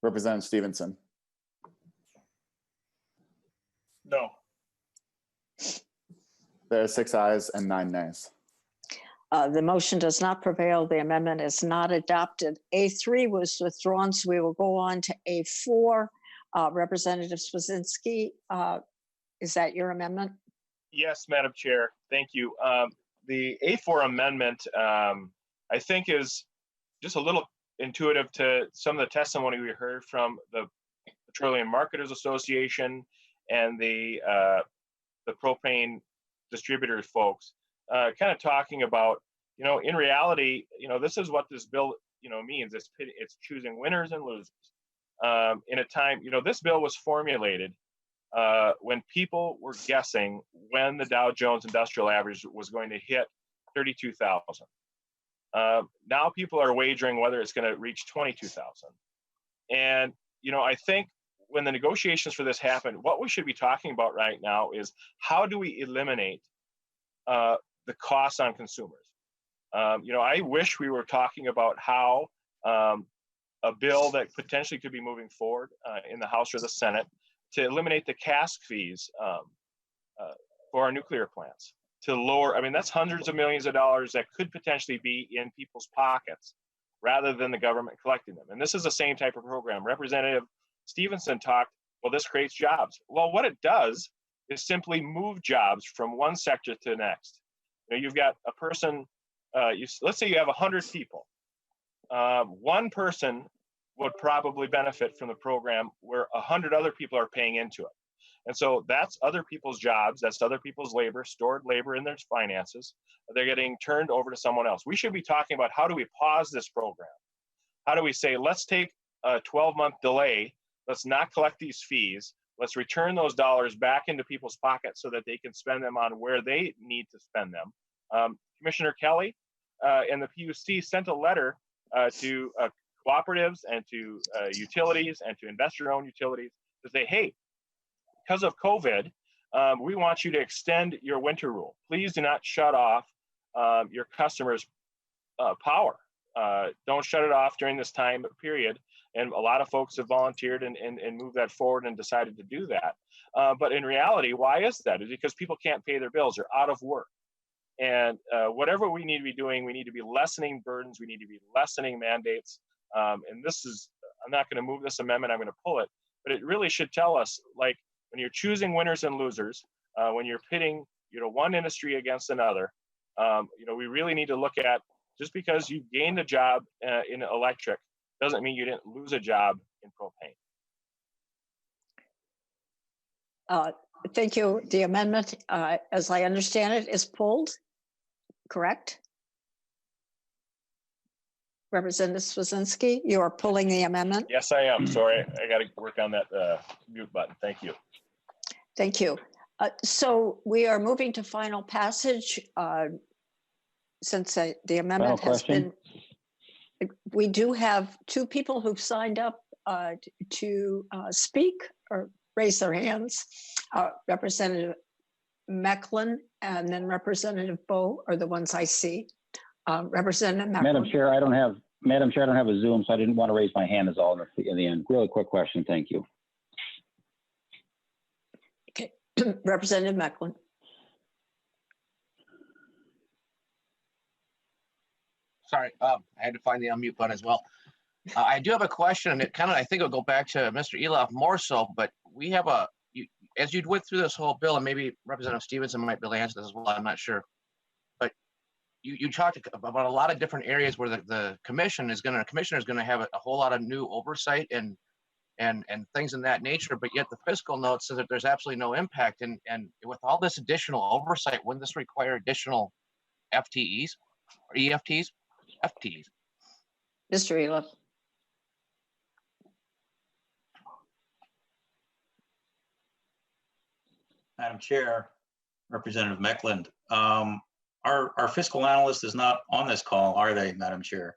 Representative Stevenson. No. There are 6 ayes and 9 nays. The motion does not prevail. The amendment is not adopted. A3 was withdrawn, so we will go on to A4. Representative Swazinski, is that your amendment? Yes, Madam Chair. Thank you. The A4 amendment, I think, is just a little intuitive to some of the testimony we heard from the Petroleum Marketers Association and the propane distributors folks, kind of talking about, in reality, this is what this bill, means. It's choosing winners and losers. In a time, this bill was formulated when people were guessing when the Dow Jones Industrial Average was going to hit 32,000. Now people are wagering whether it's going to reach 22,000. And, I think when the negotiations for this happen, what we should be talking about right now is how do we eliminate the costs on consumers? I wish we were talking about how a bill that potentially could be moving forward in the House or the Senate to eliminate the cask fees for our nuclear plants, to lower, that's hundreds of millions of dollars that could potentially be in people's pockets rather than the government collecting them. And this is the same type of program. Representative Stevenson talked, well, this creates jobs. Well, what it does is simply move jobs from one sector to the next. You've got a person, let's say you have 100 people. One person would probably benefit from the program where 100 other people are paying into it. And so that's other people's jobs, that's other people's labor, stored labor in their finances. They're getting turned over to someone else. We should be talking about how do we pause this program? How do we say, let's take a 12-month delay, let's not collect these fees, let's return those dollars back into people's pockets so that they can spend them on where they need to spend them. Commissioner Kelly and the PUC sent a letter to cooperatives and to utilities and to investor-owned utilities to say, hey, because of COVID, we want you to extend your winter rule. Please do not shut off your customers' power. Don't shut it off during this time period. And a lot of folks have volunteered and moved that forward and decided to do that. But in reality, why is that? It's because people can't pay their bills. They're out of work. And whatever we need to be doing, we need to be lessening burdens. We need to be lessening mandates. And this is, I'm not going to move this amendment. I'm going to pull it. But it really should tell us, like, when you're choosing winners and losers, when you're pitting, one industry against another, we really need to look at, just because you gained a job in electric doesn't mean you didn't lose a job in propane. Thank you. The amendment, as I understand it, is pulled, correct? Representative Swazinski, you are pulling the amendment? Yes, I am. Sorry, I got to work on that mute button. Thank you. Thank you. So we are moving to final passage. Since the amendment has been, we do have 2 people who've signed up to speak or raise their hands. Representative Mecklen and then Representative Bowe are the ones I see. Representative Mecklen. Madam Chair, I don't have a Zoom, so I didn't want to raise my hand as all in the end. Really quick question. Thank you. Okay. Representative Mecklen. Sorry, I had to find the unmute button as well. I do have a question, and it kind of, I think it'll go back to Mr. Eloff more so, but we have as you went through this whole bill, and maybe Representative Stevenson might be able to answer this as well, I'm not sure. But you talked about a lot of different areas where the commissioner is going to have a whole lot of new oversight and things in that nature, but yet the fiscal note says that there's absolutely no impact. And with all this additional oversight, wouldn't this require additional FTEs or EFTs? FTEs. Mr. Eliff. Madam Chair, Representative Meckland, our fiscal analyst is not on this call, are they, Madam Chair?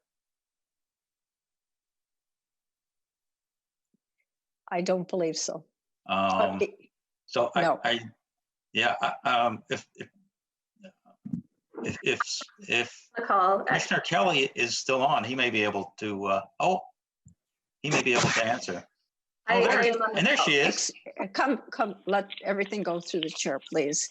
I don't believe so. So No. If Commissioner Kelly is still on, he may be able to. He may be able to answer. And there she is. Come, let everything go through the chair, please.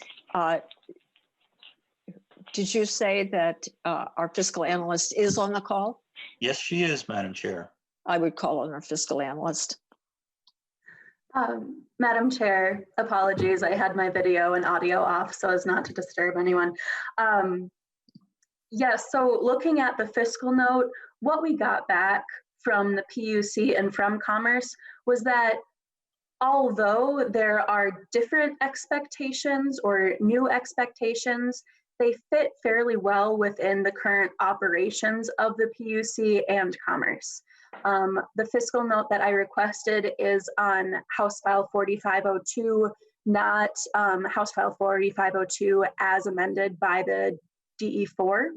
Did you say that our fiscal analyst is on the call? Yes, she is, Madam Chair. I would call on our fiscal analyst. Madam Chair, apologies. I had my video and audio off so as not to disturb anyone. Yes, so looking at the fiscal note, what we got back from the PUC and from Commerce was that although there are different expectations or new expectations, they fit fairly well within the current operations of the PUC and Commerce. The fiscal note that I requested is on House File 4502, not House File 4502 as amended by the DE4.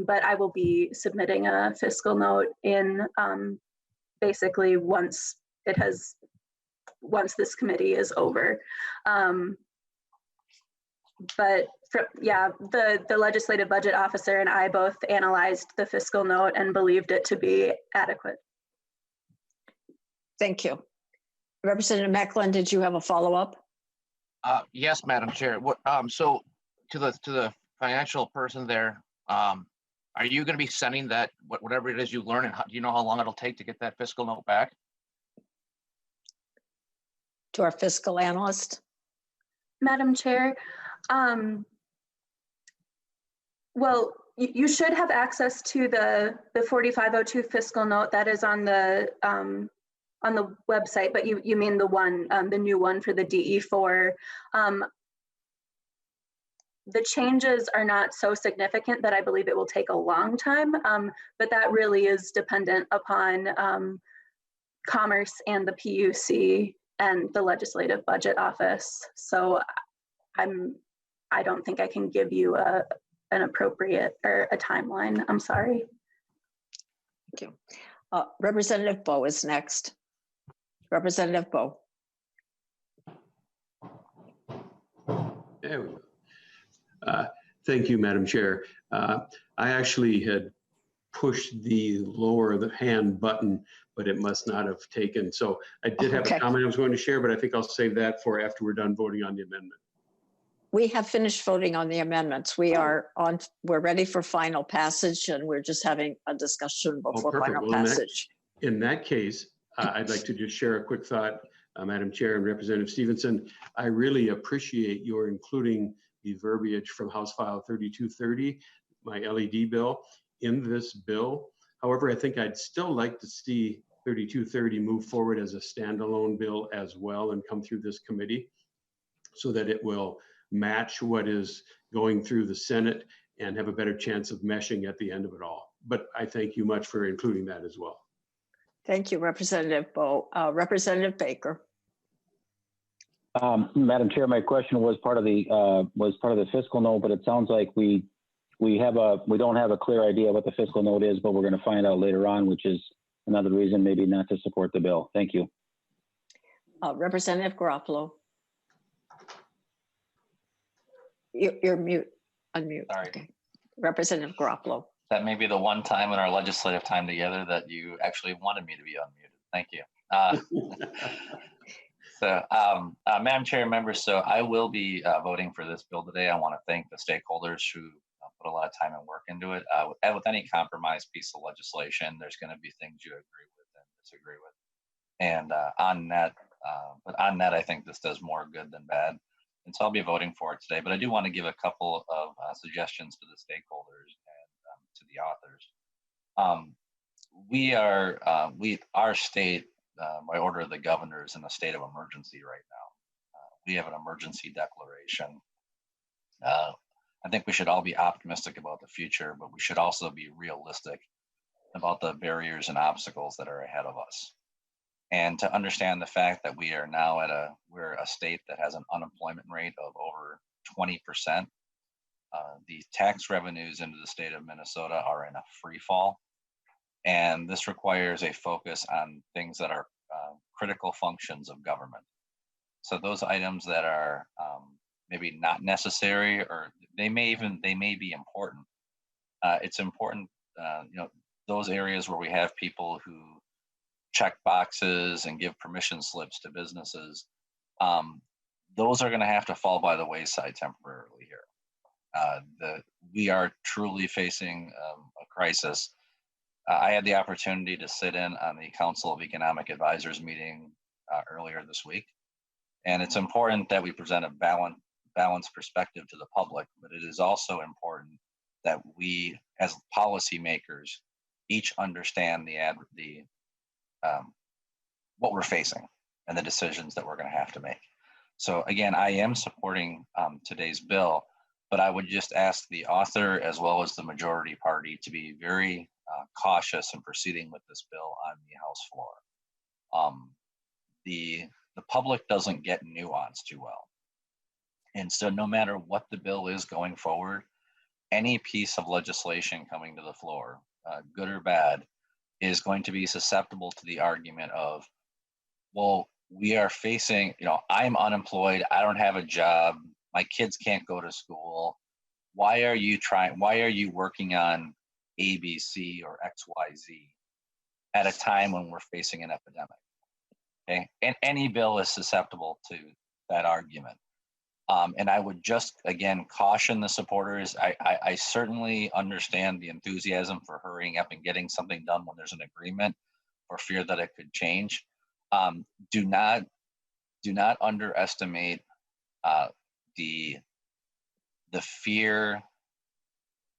But I will be submitting a fiscal note in basically once this committee is over. But the legislative budget officer and I both analyzed the fiscal note and believed it to be adequate. Thank you. Representative Mecklen, did you have a follow-up? Yes, Madam Chair. What so to the financial person there, are you going to be sending that whatever it is you learn, and do you know how long it'll take to get that fiscal note back? To our fiscal analyst? Madam Chair, well, you should have access to the 4502 fiscal note that is on the website, but you mean the one, the new one for the DE4. The changes are not so significant that I believe it will take a long time, but that really is dependent upon Commerce and the PUC and the Legislative Budget Office. So I don't think I can give you an appropriate or a timeline. I'm sorry. Thank you. Representative Bowe is next. Representative Bowe. There we go. Thank you, Madam Chair. I actually had pushed the lower the hand button, but it must not have taken. So I did have a comment I was going to share, but I think I'll save that for after we're done voting on the amendment. We have finished voting on the amendments. We're ready for final passage, and we're just having a discussion before final passage. In that case, I'd like to just share a quick thought, Madam Chair and Representative Stevenson. I really appreciate your including the verbiage from House File 3230, my LED bill, in this bill. However, I think I'd still like to see 3230 move forward as a standalone bill as well and come through this committee so that it will match what is going through the Senate and have a better chance of meshing at the end of it all. But I thank you much for including that as well. Thank you, Representative Bowe. Representative Baker. Madam Chair, my question was part of the fiscal note, but it sounds like we don't have a clear idea what the fiscal note is, but we're going to find out later on, which is another reason maybe not to support the bill. Thank you. Representative Garofalo. You're mute, unmute. Sorry. Okay. Representative Garofalo. That may be the one time in our legislative time together that you actually wanted me to be unmuted. Thank you. Madam Chair, members, so I will be voting for this bill today. I want to thank the stakeholders who put a lot of time and work into it. With any compromise piece of legislation, there's going to be things you agree with and disagree with. And but on net, I think this does more good than bad. And so I'll be voting for it today. But I do want to give a couple of suggestions to the stakeholders and to the authors. Our state, by order of the governor, is in a state of emergency right now. We have an emergency declaration. I think we should all be optimistic about the future, but we should also be realistic about the barriers and obstacles that are ahead of us. And to understand the fact that we are now we're a state that has an unemployment rate of over 20%. The tax revenues into the state of Minnesota are in a free fall. And this requires a focus on things that are critical functions of government. So those items that are maybe not necessary, or they may be important. It's important, those areas where we have people who check boxes and give permission slips to businesses, those are going to have to fall by the wayside temporarily here. We are truly facing a crisis. I had the opportunity to sit in on the Council of Economic Advisors meeting earlier this week. And it's important that we present a balanced perspective to the public, but it is also important that we, as policymakers, each understand what we're facing and the decisions that we're going to have to make. So again, I am supporting today's bill, but I would just ask the author as well as the majority party to be very cautious in proceeding with this bill on the House floor. The public doesn't get nuance too well. And so no matter what the bill is going forward, any piece of legislation coming to the floor, good or bad, is going to be susceptible to the argument of, well, we are facing, I'm unemployed, I don't have a job, my kids can't go to school. Why are you working on A, B, C, or X, Y, Z at a time when we're facing an epidemic? Okay, and any bill is susceptible to that argument. And I would just, again, caution the supporters. I certainly understand the enthusiasm for hurrying up and getting something done when there's an agreement, for fear that it could change. Do not underestimate the fear,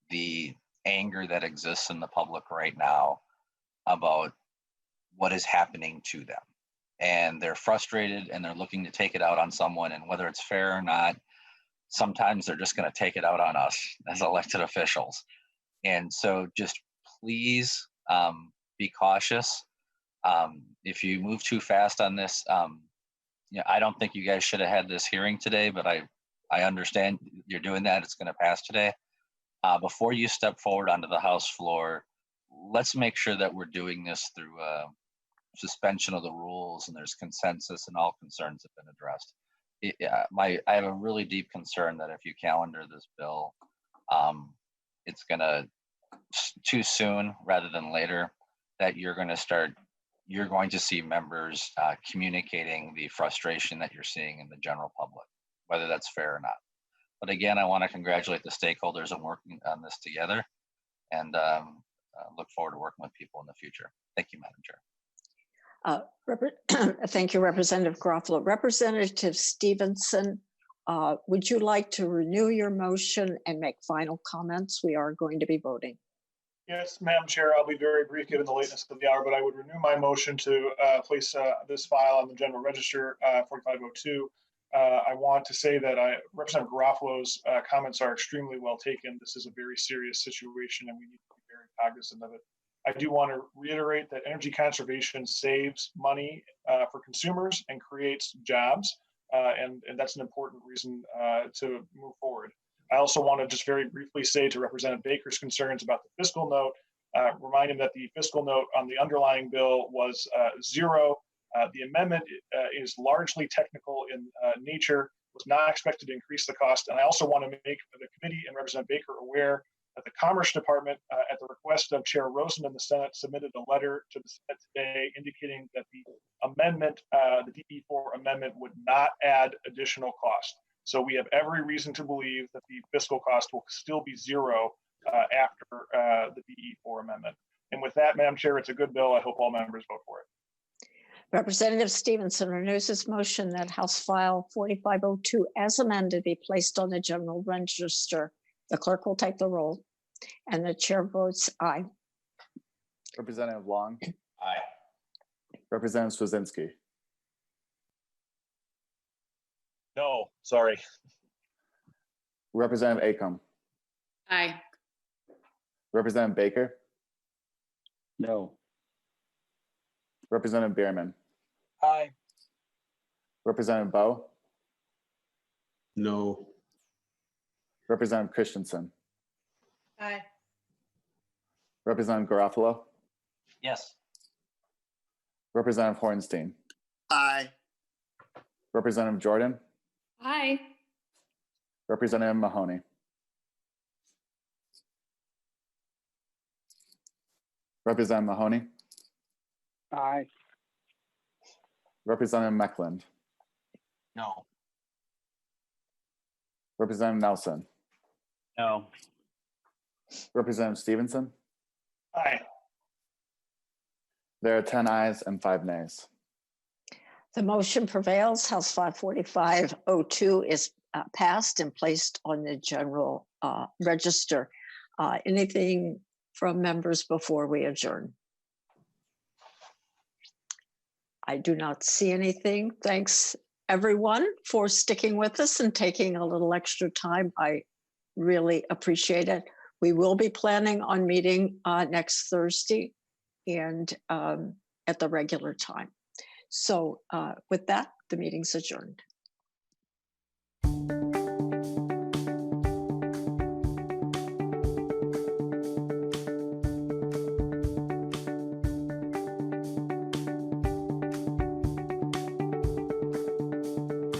the anger that exists in the public right now about what is happening to them. And they're frustrated and they're looking to take it out on someone, and whether it's fair or not, sometimes they're just going to take it out on us as elected officials. And so just please be cautious. If you move too fast on this, I don't think you guys should have had this hearing today, but I understand you're doing that. It's going to pass today. Before you step forward onto the House floor, let's make sure that we're doing this through suspension of the rules and there's consensus and all concerns have been addressed. I have a really deep concern that if you calendar this bill, it's going to too soon rather than later, that you're going to see members communicating the frustration that you're seeing in the general public, whether that's fair or not. But again, I want to congratulate the stakeholders on working on this together, and look forward to working with people in the future. Thank you, Madam Chair. Thank you, Representative Garofalo. Representative Stevenson, would you like to renew your motion and make final comments? We are going to be voting. Yes, Madam Chair, I'll be very brief given the lateness of the hour, but I would renew my motion to place this file on the General Register 4502. I want to say that Representative Garofalo's comments are extremely well taken. This is a very serious situation and we need to be very cognizant of it. I do want to reiterate that energy conservation saves money for consumers and creates jobs, and that's an important reason to move forward. I also want to just very briefly say to Representative Baker's concerns about the fiscal note, remind him that the fiscal note on the underlying bill was zero. The amendment is largely technical in nature, was not expected to increase the cost. And I also want to make the committee and Representative Baker aware that the Commerce Department, at the request of Chair Rosen in the Senate, submitted a letter to the Senate today indicating that the amendment, the DE4 amendment, would not add additional cost. So we have every reason to believe that the fiscal cost will still be zero after the DE4 amendment. And with that, Madam Chair, it's a good bill. I hope all members vote for it. Representative Stevenson renews his motion that House File 4502 as amended be placed on the General Register. The clerk will take the roll, and the chair votes aye. Representative Long. Aye. Representative Swazinski. No, sorry. Representative Acom. Aye. Representative Baker, No. Representative Bierman, Aye. Representative Bowe, No. Representative Christensen, Aye. Representative Garofalo, Yes. Representative Hornstein, Aye. Representative Jordan, Aye. Representative Mahoney. Representative Mahoney, Aye. Representative Meckland, No. Representative Nelson, No. Representative Stevenson. Aye. There are 10 ayes and 5 nays. The motion prevails. House File 4502 is passed and placed on the general register. Anything from members before we adjourn? I do not see anything. Thanks, everyone, for sticking with us and taking a little extra time. I really appreciate it. We will be planning on meeting next Thursday and at the regular time. So with that, the meeting's adjourned.